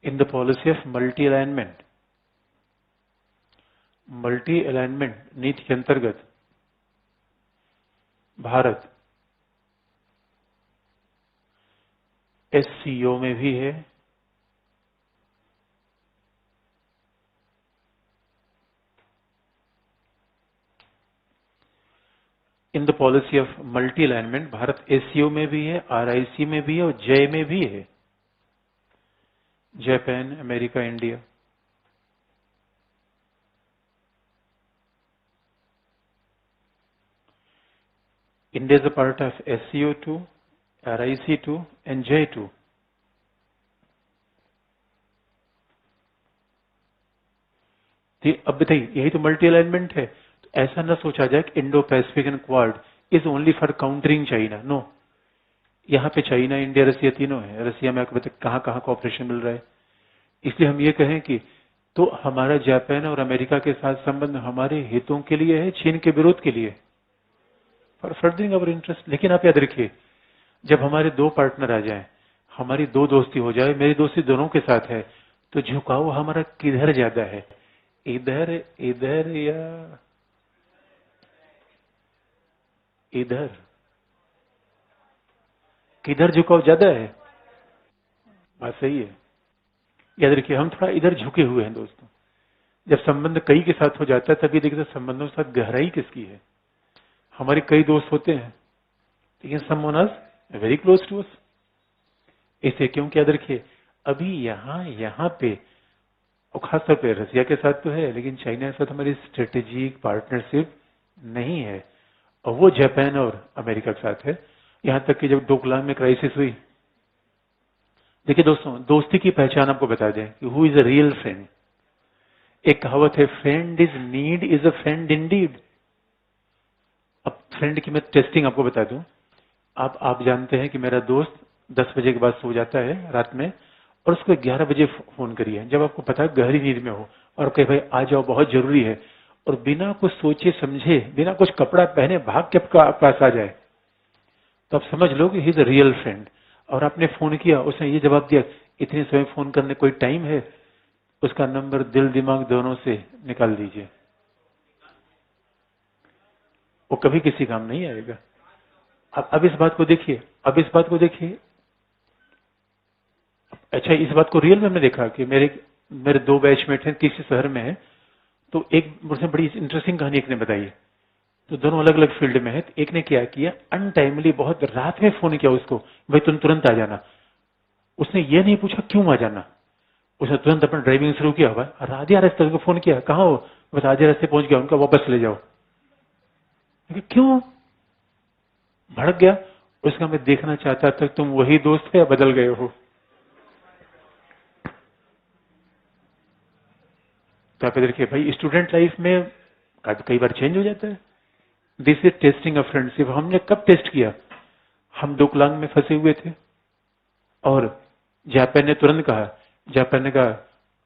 in the policy of multi alignment नीति के अंतर्गत भारत एससीओ में भी है, in the policy of multi alignment Bharat SCO में भी है, आरआईसी में भी है और जय में भी है, Japan, America, India. India is a part of SCO2, RIC2 and J2. अब बताइए, यही तो मल्टी अलाइनमेंट है। तो ऐसा ना सोचा जाए कि Indo Pacific and Quad is only for countering China. No, यहाँ पे चाइना, इंडिया, रसिया तीनों है। रसिया में आपको बताए कहाँ कहाँ कॉपरेशन मिल रहा है। इसलिए हम ये कहें कि तो हमारा जापान और अमेरिका के साथ संबंध हमारे हितों के लिए है, चीन के विरोध के लिए, फॉर फर्दरिंग अवर इंटरेस्ट। लेकिन आप याद रखिए, जब हमारे दो पार्टनर आ जाएं, हमारी दो दोस्ती हो जाए, मेरी दोस्ती दोनों के साथ है, तो झुकाव हमारा किधर ज्यादा है, इधर इधर या इधर? किधर झुकाव ज्यादा है? बात सही है। याद रखिए, हम थोड़ा इधर झुके हुए हैं दोस्तों। जब संबंध कई के साथ हो जाता है तभी देखते संबंधों के साथ गहराई किसकी है। हमारे कई दोस्त होते हैं, लेकिन someone is very close to us. इसे क्योंकि याद रखिए, अभी यहाँ पे और खासतौर पे रसिया के साथ तो है, लेकिन चाइना के साथ हमारी स्ट्रेटेजिक पार्टनरशिप नहीं है, और वो जापान और अमेरिका के साथ है। यहाँ तक कि जब डोकलाम में क्राइसिस हुई, देखिए दोस्तों, दोस्ती की पहचान आपको बता दें कि who is a real friend. एक कहावत है, friend is need is a friend Indeed. अब फ्रेंड की मैं टेस्टिंग आपको बता दूं। आप जानते हैं कि मेरा दोस्त 10 बजे के बाद सो जाता है रात में, और उसको 11 बजे फोन करिए, जब आपको पता है गहरी नींद में हो, और कहे भाई आ जाओ बहुत जरूरी है, और बिना कुछ सोचे समझे, बिना कुछ कपड़ा पहने भाग के आपका पास आ जाए, तो आप समझ लो कि he is a real friend. और आपने फोन किया, उसने ये जवाब दिया, इतने समय फोन करने कोई टाइम है? उसका नंबर दिल दिमाग दोनों से निकाल दीजिए, वो कभी किसी काम नहीं आएगा। अब इस बात को देखिए, अब इस बात को देखिए। अच्छा, इस बात को रियल में हमने देखा कि मेरे मेरे दो बैचमेट हैं, किसी शहर में है, तो एक मुझसे बड़ी इंटरेस्टिंग कहानी एक ने बताई। तो दोनों अलग अलग फील्ड में है। तो एक ने क्या किया, अनटाइमली बहुत रात में फोन किया उसको, भाई तुम तुरंत आ जाना। उसने ये नहीं पूछा क्यों आ जाना, उसने तुरंत अपना ड्राइविंग शुरू किया। भाई आधे रास्ते को फोन किया, कहाँ हो? बस आधे रास्ते पहुंच गया, उनका वापस ले जाओ। क्यों? भड़क गया। उसका मैं देखना चाहता था तुम वही दोस्त है या बदल गए हो। तो आप देखिए भाई, स्टूडेंट लाइफ में कई बार चेंज हो जाता है। This is testing a friendship. हमने कब टेस्ट किया? हम डोकलाम में फंसे हुए थे, और जापान ने तुरंत कहा, जापान ने कहा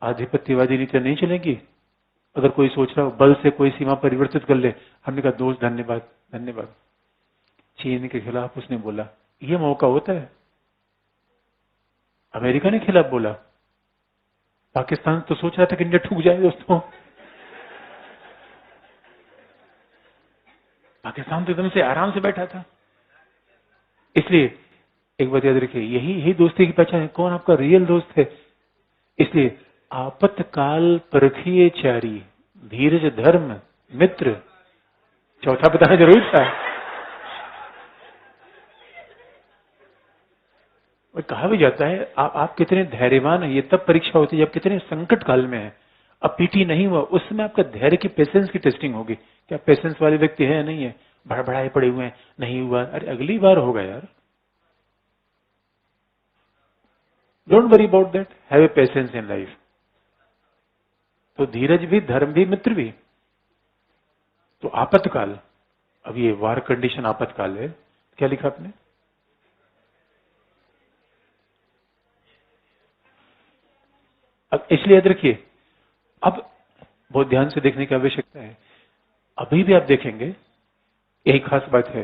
आधिपत्यवादी नीति नहीं चलेगी, अगर कोई सोच रहा हो बल से कोई सीमा परिवर्तित कर ले। हमने कहा दोस्त धन्यवाद धन्यवाद। चीन के खिलाफ उसने बोला, ये मौका होता है। अमेरिका ने खिलाफ बोला। पाकिस्तान तो सोच रहा था कि इंडिया ठुक जाए दोस्तों। पाकिस्तान तो एकदम से आराम से बैठा था। इसलिए एक बात याद रखिए, यही यही दोस्ती की पहचान है, कौन आपका रियल दोस्त है। इसलिए आपत्काल परखिए चारी, धीरज धर्म मित्र। चौथा बताना जरूरी था। और कहा भी जाता है, आप कितने धैर्यवान हैं, ये तब परीक्षा होती है जब कितने संकट काल में है। अब पीटी नहीं हुआ, उस समय आपका धैर्य की, पेशेंस की टेस्टिंग होगी, क्या पेशेंस वाले व्यक्ति है या नहीं है। भड़बड़ाए पड़े हुए हैं, नहीं हुआ, अरे अगली बार होगा यार। Don't worry about that, have a patience in life. तो धीरज भी, धर्म भी, मित्र भी। तो आपातकाल, अब ये वार कंडीशन आपातकाल है। क्या लिखा आपने? अब इसलिए याद रखिए, अब बहुत ध्यान से देखने की आवश्यकता है। अभी भी आप देखेंगे, यही खास बात है।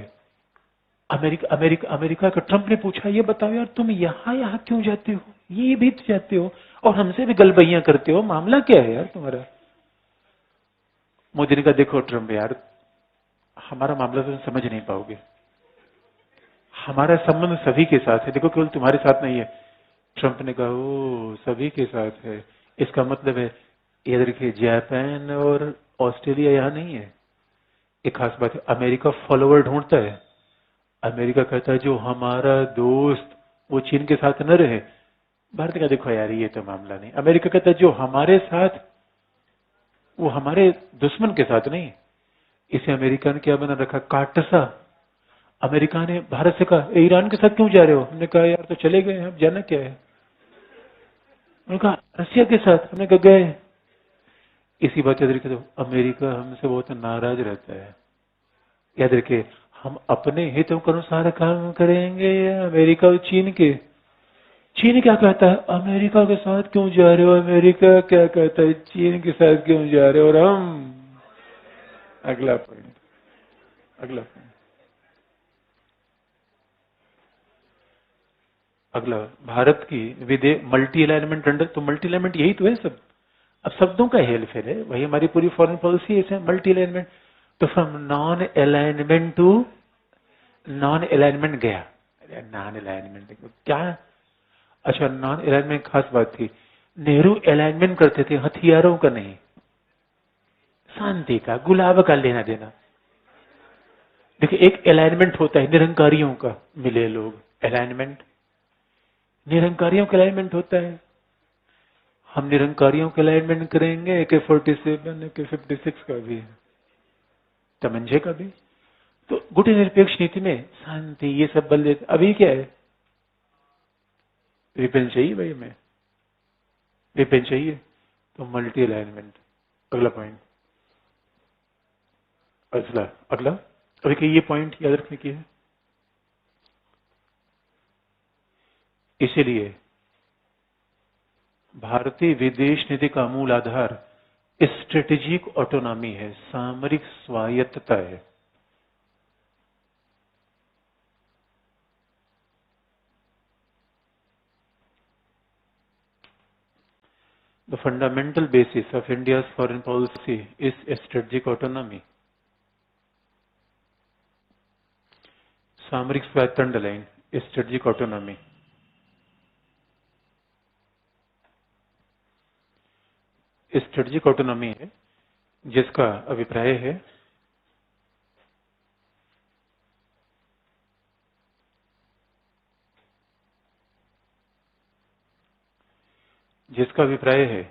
अमेरिका का ट्रंप ने पूछा, ये बताओ यार तुम यहाँ यहाँ क्यों जाते हो, ये भी तो जाते हो और हमसे भी गलबैयां करते हो, मामला क्या है यार तुम्हारा। मोदी ने कहा, देखो ट्रंप यार, हमारा मामला तुम समझ नहीं पाओगे, हमारा संबंध सभी के साथ है, देखो केवल तुम्हारे साथ नहीं है। ट्रंप ने कहा, ओ सभी के साथ है, इसका मतलब है ये देखिए जापान और ऑस्ट्रेलिया यहाँ नहीं है। एक खास बात है, अमेरिका फॉलोअर ढूंढता है। अमेरिका कहता है जो हमारा दोस्त वो चीन के साथ न रहे। भारत का देखो यार ये तो मामला नहीं। अमेरिका कहता है जो हमारे साथ वो हमारे दुश्मन के साथ नहीं। इसे अमेरिका ने क्या बना रखा, काटसा। अमेरिका ने भारत से कहा, ईरान के साथ क्यों जा रहे हो, हमने कहा यार तो चले गए, अब जाना क्या है। उन्होंने कहा रशिया के साथ, हमने कहा गए। इसी बात याद रखिए, तो अमेरिका हमसे बहुत नाराज रहता है। याद रखिए, हम अपने हितों के अनुसार काम करेंगे या अमेरिका और चीन के। चीन क्या कहता है, अमेरिका के साथ क्यों जा रहे हो, अमेरिका क्या कहता है, चीन के साथ क्यों जा रहे हो, और हम। अगला पॉइंट, अगला पॉइंट, अगला। भारत की विदेश मल्टी अलाइनमेंट अंडर, तो मल्टी अलाइनमेंट यही तो है सब। अब शब्दों का हेल फेल है, वही हमारी पूरी फॉरेन पॉलिसी है, मल्टी अलाइनमेंट। तो from non alignment to non alignment गया। अरे नॉन अलाइनमेंट क्या। अच्छा, नॉन अलाइनमेंट खास बात थी, नेहरू अलाइनमेंट करते थे, हथियारों का नहीं, शांति का, गुलाब का लेना देना। देखिए एक अलाइनमेंट होता है निरंकारियों का, मिले लोग अलाइनमेंट, निरंकारियों का अलाइनमेंट होता है। हम निरंकारियों का अलाइनमेंट करेंगे, AK-47 AK-56 का भी, तमंजे का भी। तो गुट निरपेक्ष नीति में शांति ये सब बल देते। अभी क्या है, रिपेन चाहिए भाई, हमें रिपेन चाहिए, तो मल्टी अलाइनमेंट। अगला पॉइंट, अगला अगला। अभी कि ये पॉइंट याद रखने की है। इसीलिए भारतीय विदेश नीति का मूल आधार स्ट्रेटेजिक ऑटोनॉमी है, सामरिक स्वायत्तता है। The fundamental basis of India's foreign policy is strategic autonomy. सामरिक स्वायत्तता underline strategic autonomy. Strategic autonomy है जिसका अभिप्राय है जिसका अभिप्राय है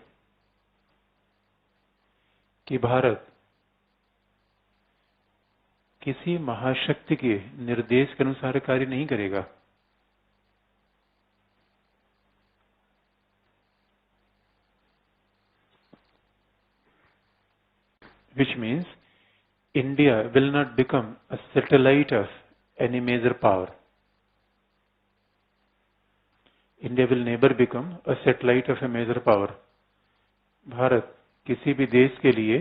कि भारत किसी महाशक्ति के निर्देश के अनुसार कार्य नहीं करेगा। Which means India will not become a satellite of any major power. India will never become a satellite of a major power. Bharat किसी भी देश के लिए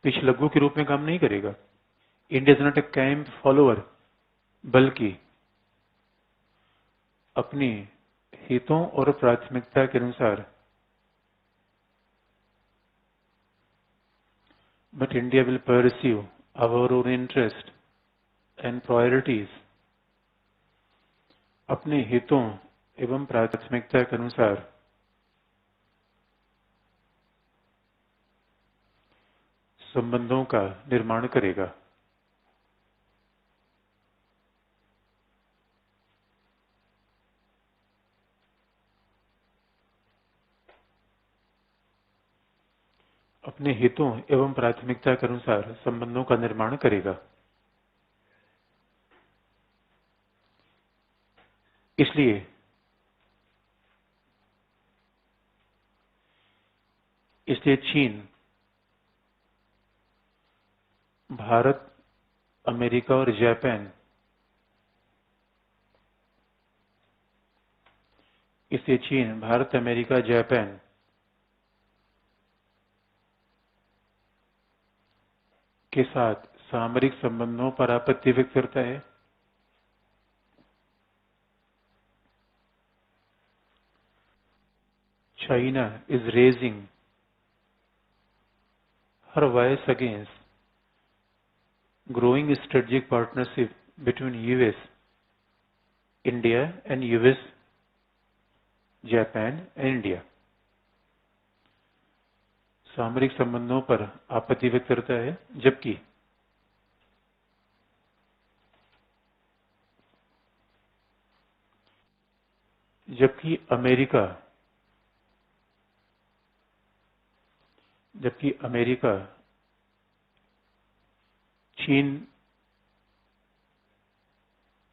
पिछलग्गू के रूप में काम नहीं करेगा। India is not A camp follower, बल्कि अपनी हितों और प्राथमिकता के अनुसार, but India will pursue our own interest and priorities, अपने हितों एवं प्राथमिकता के अनुसार संबंधों का निर्माण करेगा। अपने हितों एवं प्राथमिकता के अनुसार संबंधों का निर्माण करेगा। इसलिए चीन, भारत, अमेरिका और जापान इसे चीन, भारत, अमेरिका, जापान के साथ सामरिक संबंधों पर आपत्ति व्यक्त करता है। China is raising her voice against growing strategic partnership between US, India and US, Japan and India। सामरिक संबंधों पर आपत्ति व्यक्त करता है, जबकि अमेरिका चीन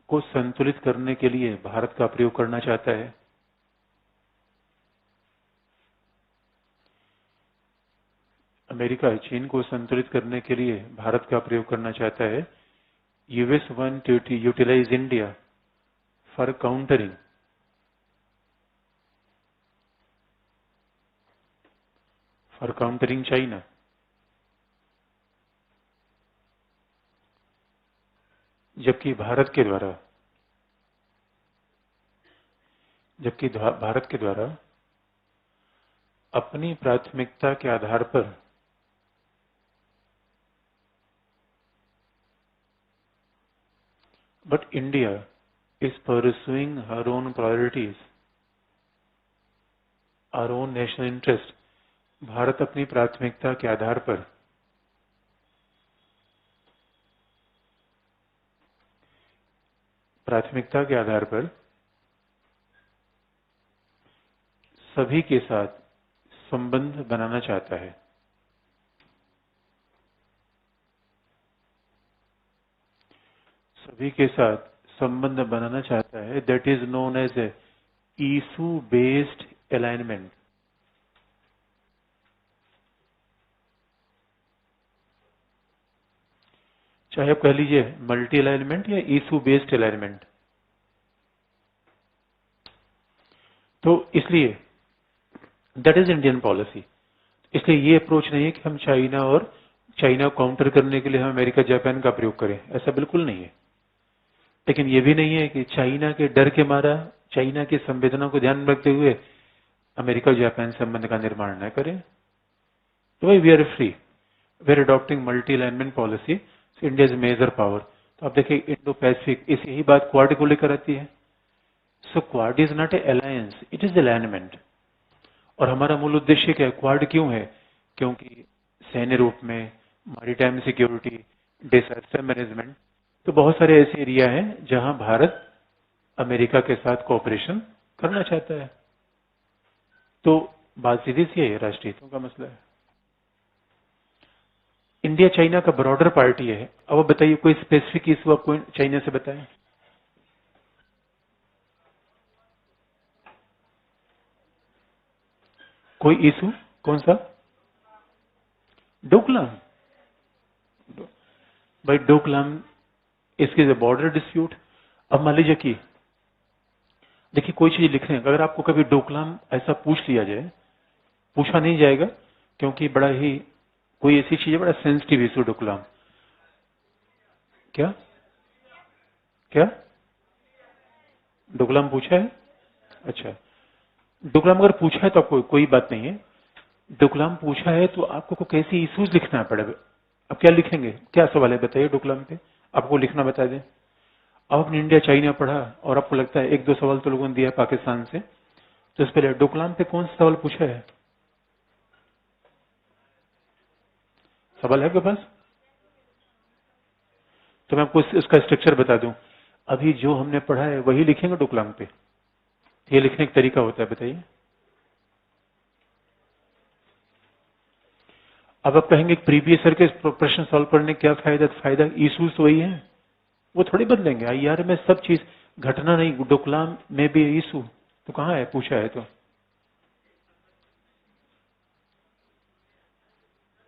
को संतुलित करने के लिए भारत का प्रयोग करना चाहता है। अमेरिका चीन को संतुलित करने के लिए भारत का प्रयोग करना चाहता है। US want to utilise India for countering China. जबकि भारत के द्वारा अपनी प्राथमिकता के आधार पर but India is pursuing her own priorities, our own national interest. Bharat अपनी प्राथमिकता के आधार पर सभी के साथ संबंध बनाना चाहता है। That is known as a issue based alignment. चाहे आप कह लीजिए मल्टी अलाइनमेंट या इशू बेस्ड अलाइनमेंट। तो इसलिए दैट इज इंडियन पॉलिसी। इसलिए ये अप्रोच नहीं है कि हम चाइना को काउंटर करने के लिए हम अमेरिका जापान का प्रयोग करें, ऐसा बिल्कुल नहीं है। लेकिन ये भी नहीं है कि चाइना के डर के मारा, चाइना की संवेदना को ध्यान में रखते हुए अमेरिका जापान संबंध का निर्माण न करें। तो भाई we are free, we are adopting multi alignment policy, India is major power. तो आप देखिए इंडो पैसिफिक, इस यही बात क्वाड को लेकर आती है। So quad is not a alliance, it is alignment. और हमारा मूल उद्देश्य क्या है? क्वाड क्यों है? क्योंकि सैन्य रूप में, मैरीटाइम सिक्योरिटी, डिजास्टर मैनेजमेंट, तो बहुत सारे ऐसे एरिया हैं जहां भारत अमेरिका के साथ कोऑपरेशन करना चाहता है। तो बात सीधी सी है, राष्ट्रीय हितों का मसला है। इंडिया चाइना का ब्रॉडर पार्टी है। अब आप बताइए कोई स्पेसिफिक इशू आपको चाइना से बताएं। कोई इशू? कौन सा? डोकलाम। भाई डोकलाम इसके बॉर्डर डिस्प्यूट। अब मान लीजिए कि देखिए कोई चीज लिख रहे हैं, अगर आपको कभी डोकलाम ऐसा पूछ लिया जाए, पूछा नहीं जाएगा क्योंकि बड़ा ही कोई ऐसी चीज है, बड़ा सेंसिटिव इशू डोकलाम। क्या क्या डोकलाम पूछा है? अच्छा, डोकलाम अगर पूछा है तो आपको कोई बात नहीं है। डोकलाम पूछा है तो आपको कैसी इश्यूज लिखना पड़ेगा। अब क्या लिखेंगे? क्या सवाल है बताइए डोकलाम पे, आपको लिखना बता दें। अब आपने इंडिया चाइना पढ़ा और आपको लगता है एक दो सवाल तो लोगों ने दिया पाकिस्तान से, तो इस पहले डोकलाम पे कौन सा सवाल पूछा है? सवाल है आपके पास? तो मैं आपको इसका स्ट्रक्चर बता दूं। अभी जो हमने पढ़ा है वही लिखेंगे डोकलाम पे। ये लिखने का तरीका होता है, बताइए। अब आप कहेंगे प्रीवियस ईयर के प्रश्न सॉल्व करने क्या फायदा? फायदा इशूज तो वही है, वो थोड़ी बदलेंगे। आईआर में सब चीज घटना नहीं, डोकलाम में भी इशू तो कहाँ है? पूछा है तो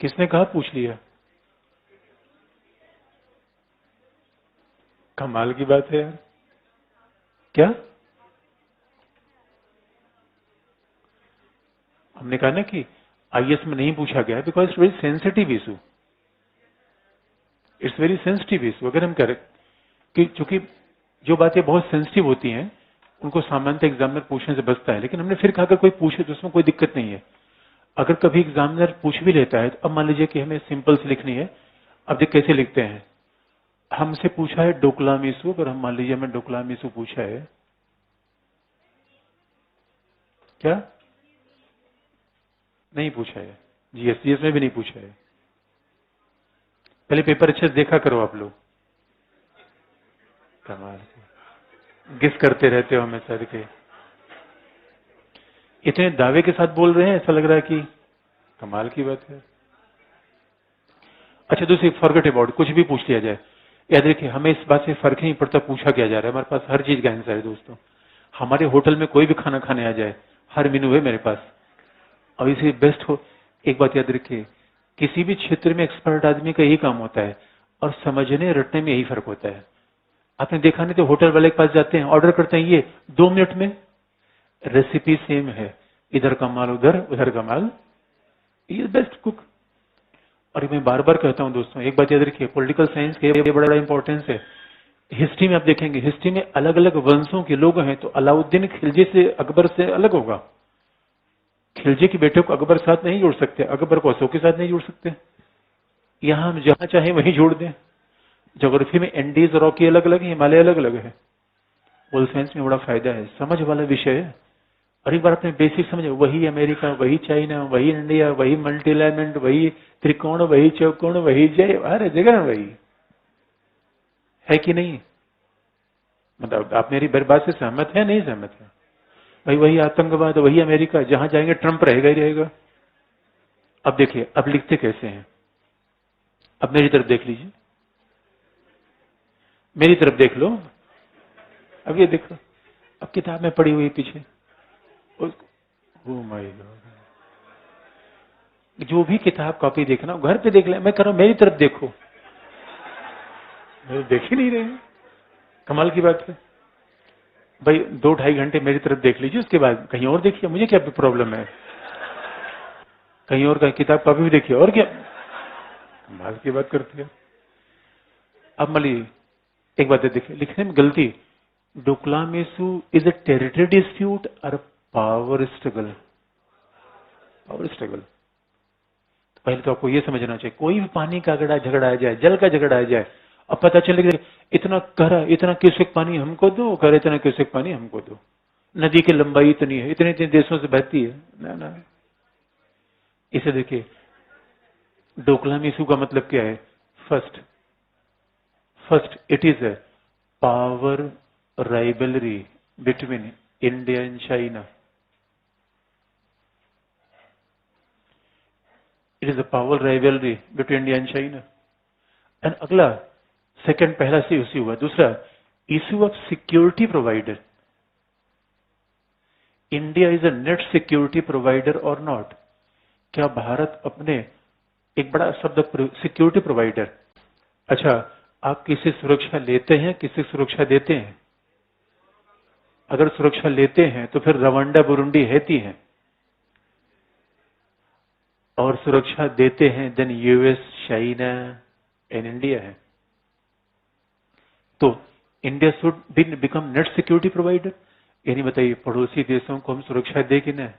किसने कहा पूछ लिया? कमाल की बात है यार। क्या हमने कहा ना कि आईएएस में नहीं पूछा गया because it's very sensitive issue, it's very sensitive issue. अगर हम कह रहे कि चूंकि जो बातें बहुत सेंसिटिव होती हैं उनको सामान्यतः एग्जामिनर पूछने से बचता है, लेकिन हमने फिर कहा अगर कोई पूछे तो उसमें कोई दिक्कत नहीं है। अगर कभी एग्जामिनर पूछ भी लेता है तो अब मान लीजिए कि हमें सिंपल से लिखनी है, अब देख कैसे लिखते हैं। हमसे पूछा है डोकलामिसु, अगर हम मान लीजिए हमें डोकलामिसु पूछा है, क्या नहीं पूछा है, जीएस में भी नहीं पूछा है। पहले पेपर अच्छे से देखा करो आप लोग, कमाल गिस करते रहते हो हमेशा के, इतने दावे के साथ बोल रहे हैं ऐसा लग रहा है कि कमाल की बात है। अच्छा दूसरी, फॉरगेट अबाउट, कुछ भी पूछ लिया जाए, याद रखिए हमें इस बात से फर्क नहीं पड़ता पूछा क्या जा रहा है, हमारे पास हर चीज का आंसर है दोस्तों। हमारे होटल में कोई भी खाना खाने आ जाए, हर मेनू है मेरे पास, और इसे बेस्ट हो। एक बात याद रखिए, किसी भी क्षेत्र में एक्सपर्ट आदमी का यही काम होता है, और समझने रटने में यही फर्क होता है। आपने देखा नहीं तो होटल वाले के पास जाते हैं, ऑर्डर करते हैं, ये 2 मिनट में, रेसिपी सेम है, इधर का माल उधर, उधर का माल, ये बेस्ट कुक। और मैं बार बार कहता हूं दोस्तों, एक बात याद रखिए, पॉलिटिकल साइंस के ये बड़ा इंपॉर्टेंस है। हिस्ट्री में आप देखेंगे, हिस्ट्री में अलग अलग वंशों के लोग हैं, तो अलाउद्दीन खिलजी से अकबर से अलग होगा। खिलजी के बेटे को अकबर साथ नहीं जोड़ सकते, अकबर को अशोक के साथ नहीं जोड़ सकते। यहां हम जहां चाहे वहीं जोड़ दें। ज्योग्राफी में एंडीज रॉकी अलग अलग है, हिमालय अलग अलग है। पोल साइंस में बड़ा फायदा है, समझ वाला विषय है। और एक बार अपने बेसिक समझे, वही अमेरिका, वही चाइना, वही इंडिया, वही मल्टी एलिमेंट, वही त्रिकोण, वही चौकोण, वही जय, हर जगह वही है कि नहीं। मतलब आप मेरी बात से सहमत है, नहीं सहमत है भाई? वही आतंकवाद, वही अमेरिका, जहां जाएंगे ट्रंप रहेगा ही रहेगा। अब देखिए अब लिखते कैसे हैं, अब मेरी तरफ देख लीजिए, मेरी तरफ देख लो, अब ये देखो, अब किताब में पड़ी हुई पीछे, ओ माय गॉड, जो भी किताब कॉपी देखना घर पे देख ले, मैं कह रहा हूं मेरी तरफ देखो, देख ही नहीं रहे हैं। कमाल की बात है भाई, 2-2.5 घंटे मेरी तरफ देख लीजिए, उसके बाद कहीं और देखिए, मुझे क्या प्रॉब्लम है, कहीं और का किताब कॉपी भी देखिए, और क्या कमाल की बात करती है। अब मली एक बात है, देखिए लिखने में गलती, डोकलामेसु इज अ टेरिटरी डिस्प्यूट और पावर स्ट्रगल, पावर स्ट्रगल। पहले तो आपको यह समझना चाहिए, कोई भी पानी का झगड़ा आ जाए, जल का झगड़ा आ जाए, अब पता चले कि इतना करा, इतना क्यूसेक पानी हमको दो, कर इतना क्यूसेक पानी हमको दो, नदी की लंबाई इतनी है, इतने इतने देशों से बहती है, ना ना। इसे देखिए, डोकलामेसु का मतलब क्या है? First, it is a power rivalry between India and China. It is a power rivalry between India and China. And अगला, सेकंड पहला से इश्यू हुआ। दूसरा, issue of security provider, India is a net security provider और not. क्या भारत अपने, एक बड़ा शब्द सिक्योरिटी प्रोवाइडर, अच्छा आप किसी सुरक्षा लेते हैं, किसी सुरक्षा देते हैं? अगर सुरक्षा लेते हैं तो फिर रवांडा बुरुंडी हैती है, और सुरक्षा देते हैं then US, China and India है। तो India should become net security provider, यानी बताइए पड़ोसी देशों को हम सुरक्षा दे कि नहीं।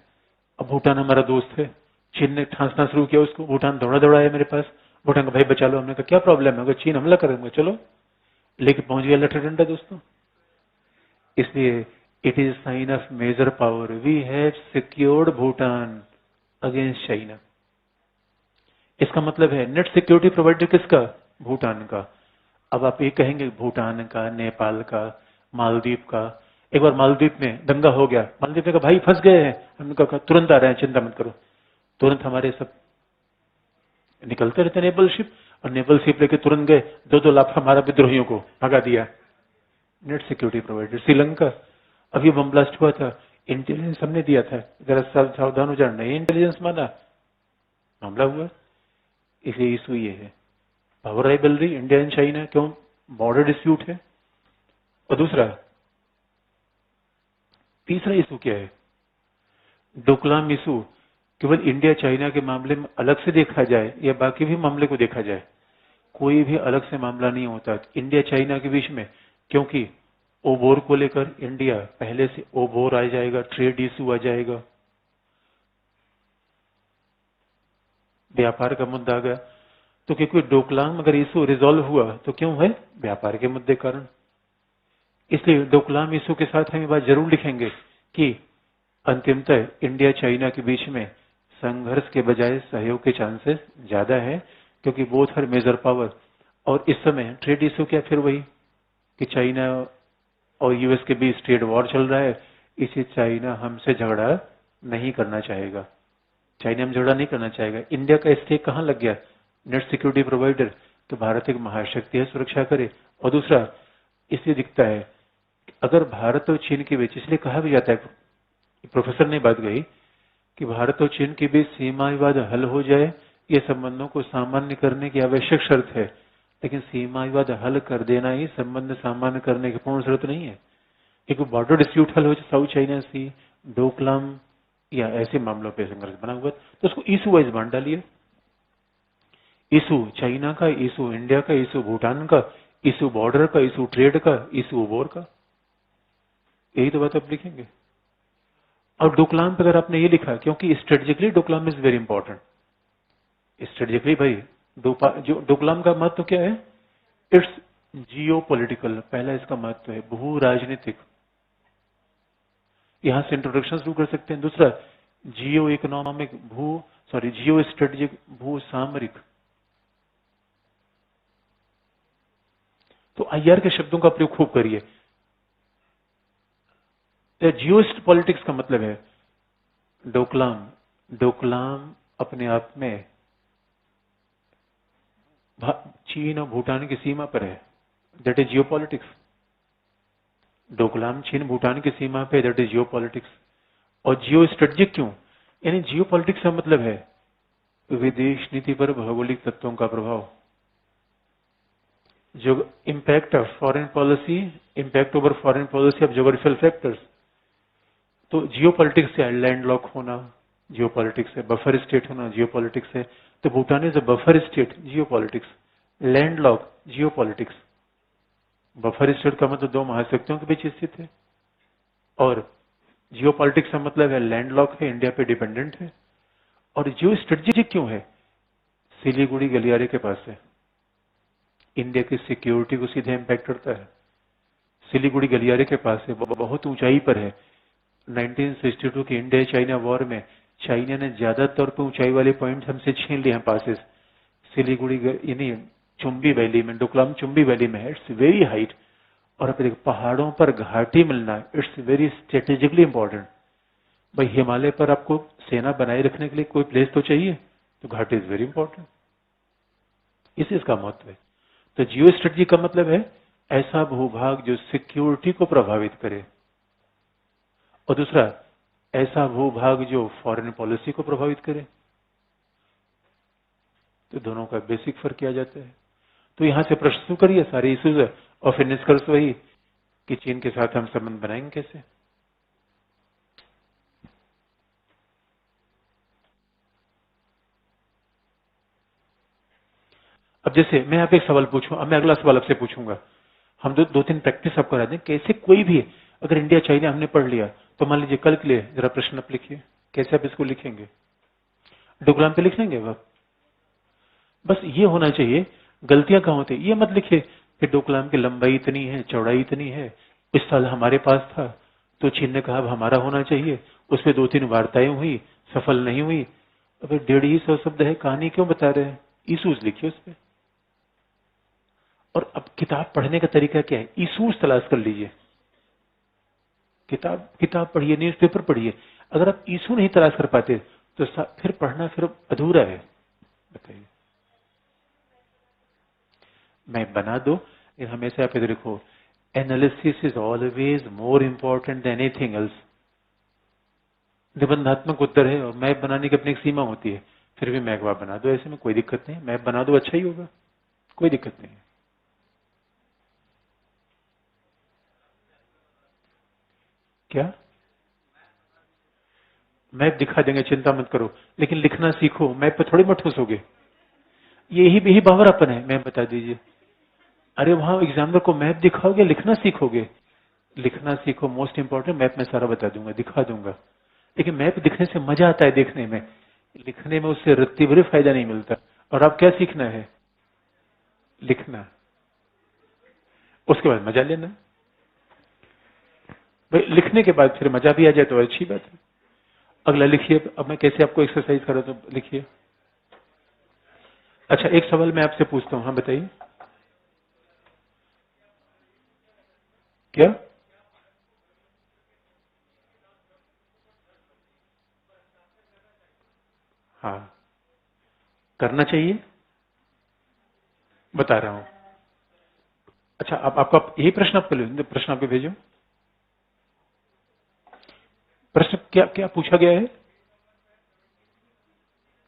अब भूटान हमारा दोस्त है, चीन ने ठांसना शुरू किया उसको, भूटान दौड़ा दौड़ा है मेरे पास, भूटान का भाई बचा लो। हमने कहा क्या प्रॉब्लम है, अगर चीन हमला करेंगे चलो, लेके पहुंच गया लठा डंडा दोस्तों। इसलिए it is sign of major power, we have secured Bhutan against China. इसका मतलब है नेट सिक्योरिटी प्रोवाइडर किसका? भूटान का। अब आप ये कहेंगे भूटान का, नेपाल का, मालदीव का। एक बार मालदीव में दंगा हो गया, मालदीव ने कहा भाई फंस गए हैं, हमने कहा तुरंत आ रहे हैं, चिंता मत करो। तुरंत हमारे सब निकलते रहते नेवल शिप, और नेवल शिप लेके तुरंत गए, 2-2 लाख हमारा विद्रोहियों को भगा दिया। Net security provider. श्रीलंका, अभी बम ब्लास्ट हुआ था, इंटेलिजेंस हमने दिया था, जरा सावधान हो जाना, नहीं इंटेलिजेंस माना, मामला हुआ। इसलिए इशू ये है, power rivalry India and China, क्यों? बॉर्डर डिस्प्यूट है। और दूसरा, तीसरा इशू क्या है? डोकलाम इशू, केवल इंडिया चाइना के मामले में अलग से देखा जाए या बाकी भी मामले को देखा जाए, कोई भी अलग से मामला नहीं होता इंडिया चाइना के बीच में, क्योंकि ओबोर को लेकर इंडिया पहले से ओबोर आ जाएगा, ट्रेड इशू आ जाएगा, व्यापार का मुद्दा आ गया। तो क्योंकि डोकलाम अगर इशू रिजॉल्व हुआ तो क्यों है? व्यापार के मुद्दे कारण। इसलिए डोकलाम इशू के साथ हम ये बात जरूर लिखेंगे कि अंतिमतः इंडिया चाइना के बीच में संघर्ष के बजाय सहयोग के चांसेस ज्यादा है, क्योंकि बोथ आर मेजर पावर। और इस समय ट्रेड इशू क्या, फिर वही कि चाइना और यूएस के बीच ट्रेड वॉर चल रहा है, इसे चाइना हमसे झगड़ा नहीं करना चाहेगा, चाइना हम झगड़ा नहीं करना चाहेगा। इंडिया का स्टेक कहाँ लग गया? Net security provider. तो भारत एक महाशक्ति है, सुरक्षा करे। और दूसरा इसलिए दिखता है अगर भारत और चीन के बीच, इसलिए कहा भी जाता है, प्रोफेसर ने बात कही कि भारत और चीन के बीच सीमा विवाद हल हो जाए, ये संबंधों को सामान्य करने की आवश्यक शर्त है, लेकिन सीमा विवाद हल कर देना ही संबंध सामान्य करने की पूर्ण शर्त नहीं है। एक बॉर्डर डिस्प्यूट हल हो जाए, साउथ चाइना सी, डोकलाम या ऐसे मामलों पे संघर्ष बना हुआ, तो उसको इशू वाइज बांट डालिए। इशू चाइना का, इशू इंडिया का, इशू भूटान का, इशू बॉर्डर का, इशू ट्रेड का, इशू ओबोर का, यही तो बात आप लिखेंगे। और डोकलाम पे अगर आपने ये लिखा, क्योंकि strategically Doklam is very important. Strategically भाई जो डोकलाम का महत्व क्या है? इट्स जियो पॉलिटिकल, पहला इसका महत्व है भू राजनीतिक, यहां से इंट्रोडक्शन शुरू कर सकते हैं। दूसरा जियो इकोनॉमिक, जियो स्ट्रेटेजिक, भू सामरिक। तो आईआर के शब्दों का प्रयोग खूब करिए। जियो पॉलिटिक्स का मतलब है डोकलाम अपने आप में चीन और भूटान की सीमा पर है, that is Jio politics. Doklam चीन भूटान की सीमा पे, दैट इज जियो पॉलिटिक्स। और जियो स्ट्रेटेजिक क्यों? यानी जियो पॉलिटिक्स का मतलब है विदेश नीति पर भौगोलिक तत्वों का प्रभाव, जो impact of foreign policy, impact over foreign policy of geographical factors. तो जियो पॉलिटिक्स से लैंड लॉक होना जियो पॉलिटिक्स है, बफर स्टेट होना जियो पॉलिटिक्स है। तो Bhutan is a buffer state, Jio politics. Land lock, Jio politics. Buffer state का मतलब दो महाशक्तियों के बीच स्थित है, और जियो पॉलिटिक्स का मतलब है लैंड लॉक है, इंडिया पे डिपेंडेंट है। और जियो स्ट्रेटेजिक क्यों है? सिलीगुड़ी गलियारे के पास है, इंडिया की सिक्योरिटी को सीधे इम्पैक्ट करता है। सिलीगुड़ी गलियारे के पास है, बहुत ऊंचाई पर है। 1962 के इंडिया चाइना वॉर में चाइना ने ज्यादातर पे ऊंचाई वाले पॉइंट हमसे छीन लिए हैं पासेस। सिलीगुड़ी यानी चुंबी वैली में, डोकलाम चुंबी वैली में है, इट्स वेरी हाइट। और फिर पहाड़ों पर घाटी मिलना, इट्स वेरी स्ट्रेटेजिकली इंपॉर्टेंट। भाई हिमालय पर आपको सेना बनाए रखने के लिए कोई प्लेस तो चाहिए, तो घाटी इज वेरी इंपॉर्टेंट, इसी इसका महत्व है। तो जियो स्ट्रेटजी का मतलब है ऐसा भूभाग जो सिक्योरिटी को प्रभावित करे, और दूसरा ऐसा भूभाग जो फॉरेन पॉलिसी को प्रभावित करे। तो दोनों का बेसिक फर्क किया जाता है। तो यहां से प्रश्न शुरू करिए सारे इश्यूज, और फिर निष्कर्ष वही कि चीन के साथ हम संबंध बनाएंगे कैसे। अब जैसे मैं आप एक सवाल पूछूं, अब मैं अगला सवाल आपसे पूछूंगा, हम दो तीन प्रैक्टिस आप करा दें। कैसे कोई भी, अगर इंडिया चाइना हमने पढ़ लिया, तो मान लीजिए कल के लिए जरा प्रश्न आप लिखिए, कैसे आप इसको लिखेंगे? डोकलाम पे लिख लेंगे आप? बस ये होना चाहिए, गलतियां कहाँ होती है ये मत लिखिए कि डोकलाम की लंबाई इतनी है, चौड़ाई इतनी है, इस साल हमारे पास था तो चीन ने कहा अब हमारा होना चाहिए, उसमें दो तीन वार्ताएं हुई, सफल नहीं हुई। अब 150 शब्द है, कहानी क्यों बता रहे हैं? इशूज लिखिए उस पर। और अब किताब पढ़ने का तरीका क्या है? इशूज तलाश कर लीजिए, किताब पढ़िए, न्यूज़पेपर पढ़िए। अगर आप इशू नहीं तलाश कर पाते तो फिर पढ़ना फिर अधूरा है। बताइए, मैं बना दो, लेकिन हमेशा आप इधर देखो, analysis is always more important than anything else. निबंधात्मक उत्तर है और मैप बनाने की अपनी एक सीमा होती है, फिर भी मैप आप बना दो, ऐसे में कोई दिक्कत नहीं, मैप बना दो अच्छा ही होगा, कोई दिक्कत नहीं है। क्या? मैप दिखा देंगे, चिंता मत करो, लेकिन लिखना सीखो, मैप पे थोड़ी मत ठूसोगे। यही बावरापन है। मैप बता दीजिए, अरे वहां एग्जामिनर को मैप दिखाओगे, लिखना सीखोगे। लिखना सीखो, मोस्ट इंपॉर्टेंट, मैप में सारा बता दूंगा, दिखा दूंगा। लेकिन मैप दिखने से मजा आता है देखने में, लिखने में उससे रत्ती भर फायदा नहीं मिलता। और आप क्या सीखना है? लिखना, उसके बाद मजा लेना। भाई लिखने के बाद फिर मजा भी आ जाए तो अच्छी बात है। अगला लिखिए। अब मैं कैसे आपको एक्सरसाइज करा, तो लिखिए। अच्छा, एक सवाल मैं आपसे पूछता हूं, हाँ बताइए। क्या? हाँ, करना चाहिए, बता रहा हूं। अच्छा, आप आपका यही प्रश्न आपको प्रश्न आपको भेजो। प्रश्न क्या क्या पूछा गया है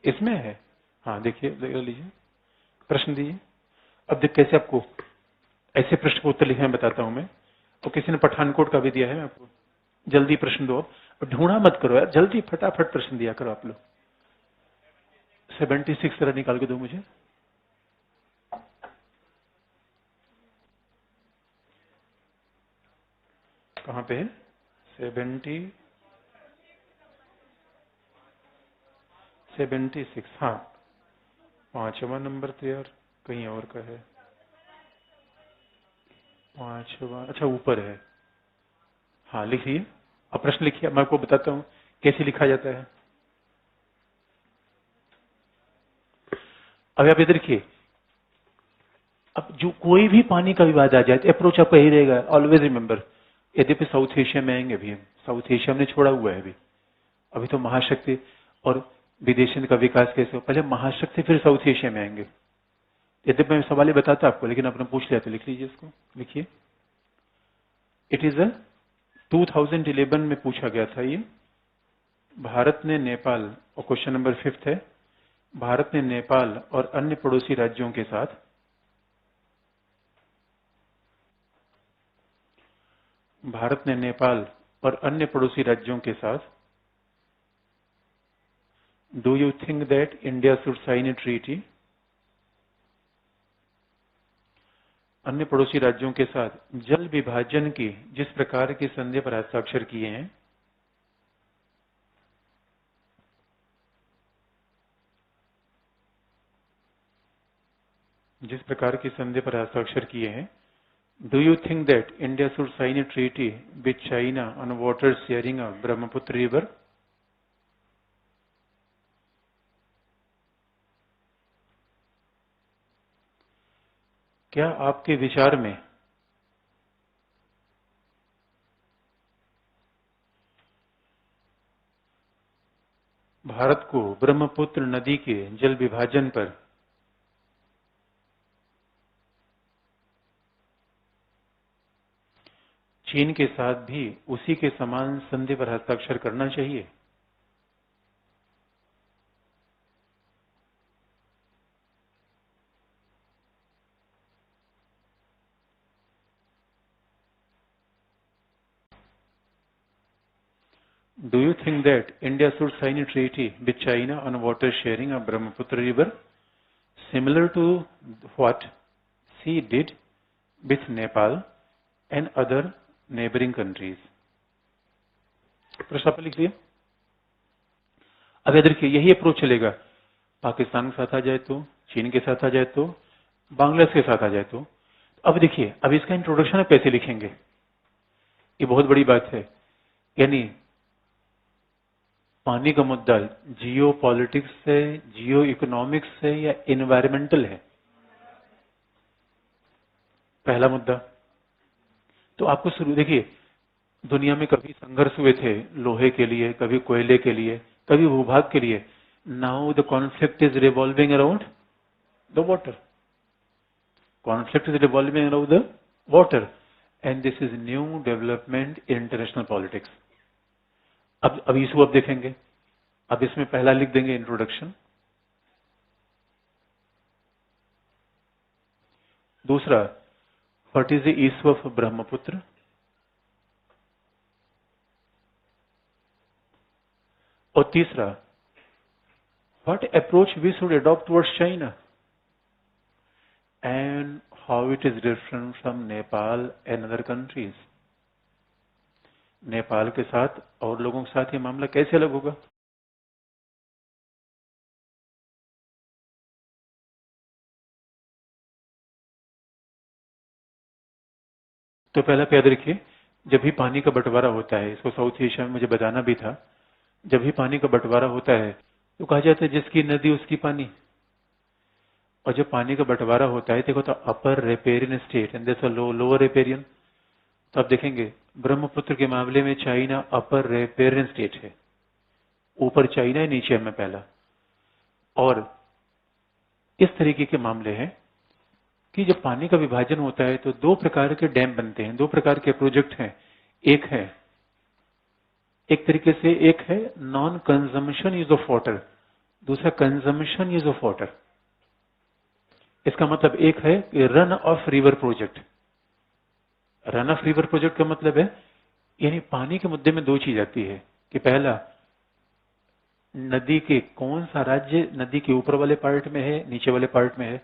इसमें है? हाँ देखिए, देख लीजिए, प्रश्न दीजिए। अब देख कैसे आपको ऐसे प्रश्न को उत्तर लिखना है बताता हूं मैं। तो किसी ने पठानकोट का भी दिया है, मैं आपको जल्दी प्रश्न दो। अब ढूंढा मत करो यार, जल्दी फटाफट प्रश्न दिया करो आप लोग। 76 तरह निकाल के दो मुझे। कहाँ पे है? 76। हाँ, पांचवा नंबर तो यार कहीं और का है। पांचवा, अच्छा ऊपर है। हाँ लिखिए, अब प्रश्न लिखिए, मैं आपको बताता हूँ कैसे लिखा जाता है। अब आप इधर देखिए, अब जो कोई भी पानी का विवाद आ जाए तो अप्रोच आपका यही रहेगा, ऑलवेज रिमेंबर। यद्यपि साउथ एशिया में आएंगे अभी हम, साउथ एशिया में छोड़ा हुआ है अभी। अभी तो महाशक्ति और विदेशन का विकास कैसे हो, पहले महाशक्ति फिर साउथ एशिया में आएंगे। यद्यपि मैं सवाल ही बताता आपको, लेकिन आपने पूछ लिया तो लिख लीजिए इसको। लिखिए, इट इज अ 2011 में पूछा गया था ये। भारत ने नेपाल, और क्वेश्चन नंबर 5 है, भारत ने नेपाल और अन्य पड़ोसी राज्यों के साथ भारत ने नेपाल और अन्य पड़ोसी राज्यों के साथ do you think that India should sign a treaty, अन्य पड़ोसी राज्यों के साथ जल विभाजन की जिस प्रकार की संधि पर हस्ताक्षर किए हैं, जिस प्रकार की संधि पर हस्ताक्षर किए हैं, do you think that India should sign a treaty with China on water sharing of Brahmaputra river? क्या आपके विचार में भारत को ब्रह्मपुत्र नदी के जल विभाजन पर चीन के साथ भी उसी के समान संधि पर हस्ताक्षर करना चाहिए? Do you think that India should sign a treaty with China on water sharing of Brahmaputra River, similar to what she did with Nepal and other neighboring countries? प्रश्न आप लिख दिया। अब याद रखिए, यही अप्रोच चलेगा, पाकिस्तान के साथ आ जाए तो, चीन के साथ आ जाए तो, बांग्लादेश के साथ आ जाए तो। अब देखिए, अब इसका इंट्रोडक्शन आप कैसे लिखेंगे, ये बहुत बड़ी बात है। यानी पानी का मुद्दा जियो पॉलिटिक्स है, जियो इकोनॉमिक्स है, या इन्वायरमेंटल है? पहला मुद्दा। तो आपको शुरू देखिए, दुनिया में कभी संघर्ष हुए थे लोहे के लिए, कभी कोयले के लिए, कभी भूभाग के लिए। Now the conflict is revolving around the water. Conflict is revolving around the water, and this is new development in international politics. अब इशू अब देखेंगे। अब इसमें पहला लिख देंगे इंट्रोडक्शन। दूसरा, what is the issue of Brahmaputra? और तीसरा, what approach we should adopt towards China and how it is different from Nepal and other countries. Nepal के साथ और लोगों के साथ ये मामला कैसे अलग होगा? तो पहला याद रखिए, जब भी पानी का बंटवारा होता है, इसको साउथ एशिया में मुझे बताना भी था, जब भी पानी का बंटवारा होता है तो कहा जाता है जिसकी नदी उसकी पानी। और जब पानी का बंटवारा होता है देखो तो अपर riparian state and there lower रेपेरियन। तो आप देखेंगे ब्रह्मपुत्र के मामले में चाइना अपर रेपेरियन स्टेट है, ऊपर चाइना है, नीचे में पहला। और इस तरीके के मामले हैं कि जब पानी का विभाजन होता है तो दो प्रकार के डैम बनते हैं, दो प्रकार के प्रोजेक्ट हैं। एक तरीके से एक है non consumption use of water, दूसरा कंजम्पशन यूज ऑफ वाटर। इसका मतलब एक है run of river project. Run of river project का मतलब है, यानी पानी के मुद्दे में दो चीज आती है कि पहला, नदी के कौन सा राज्य नदी के ऊपर वाले पार्ट में है, नीचे वाले पार्ट में है,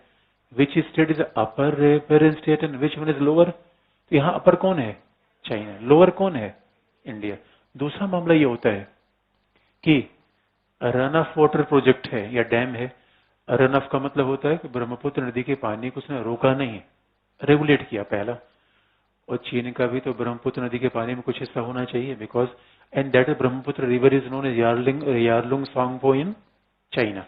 which state is upper riparian state and which one is lower. तो यहाँ अपर कौन है? चाइना। लोअर कौन है? इंडिया। दूसरा मामला ये होता है कि रन ऑफ वाटर प्रोजेक्ट है या डैम है। रन ऑफ का मतलब होता है कि ब्रह्मपुत्र नदी के पानी को उसने रोका नहीं, रेगुलेट किया पहला। और चीन का भी तो ब्रह्मपुत्र नदी के पानी में कुछ हिस्सा होना चाहिए, because and that Brahmaputra river is known as Yarlung Tsangpo in China.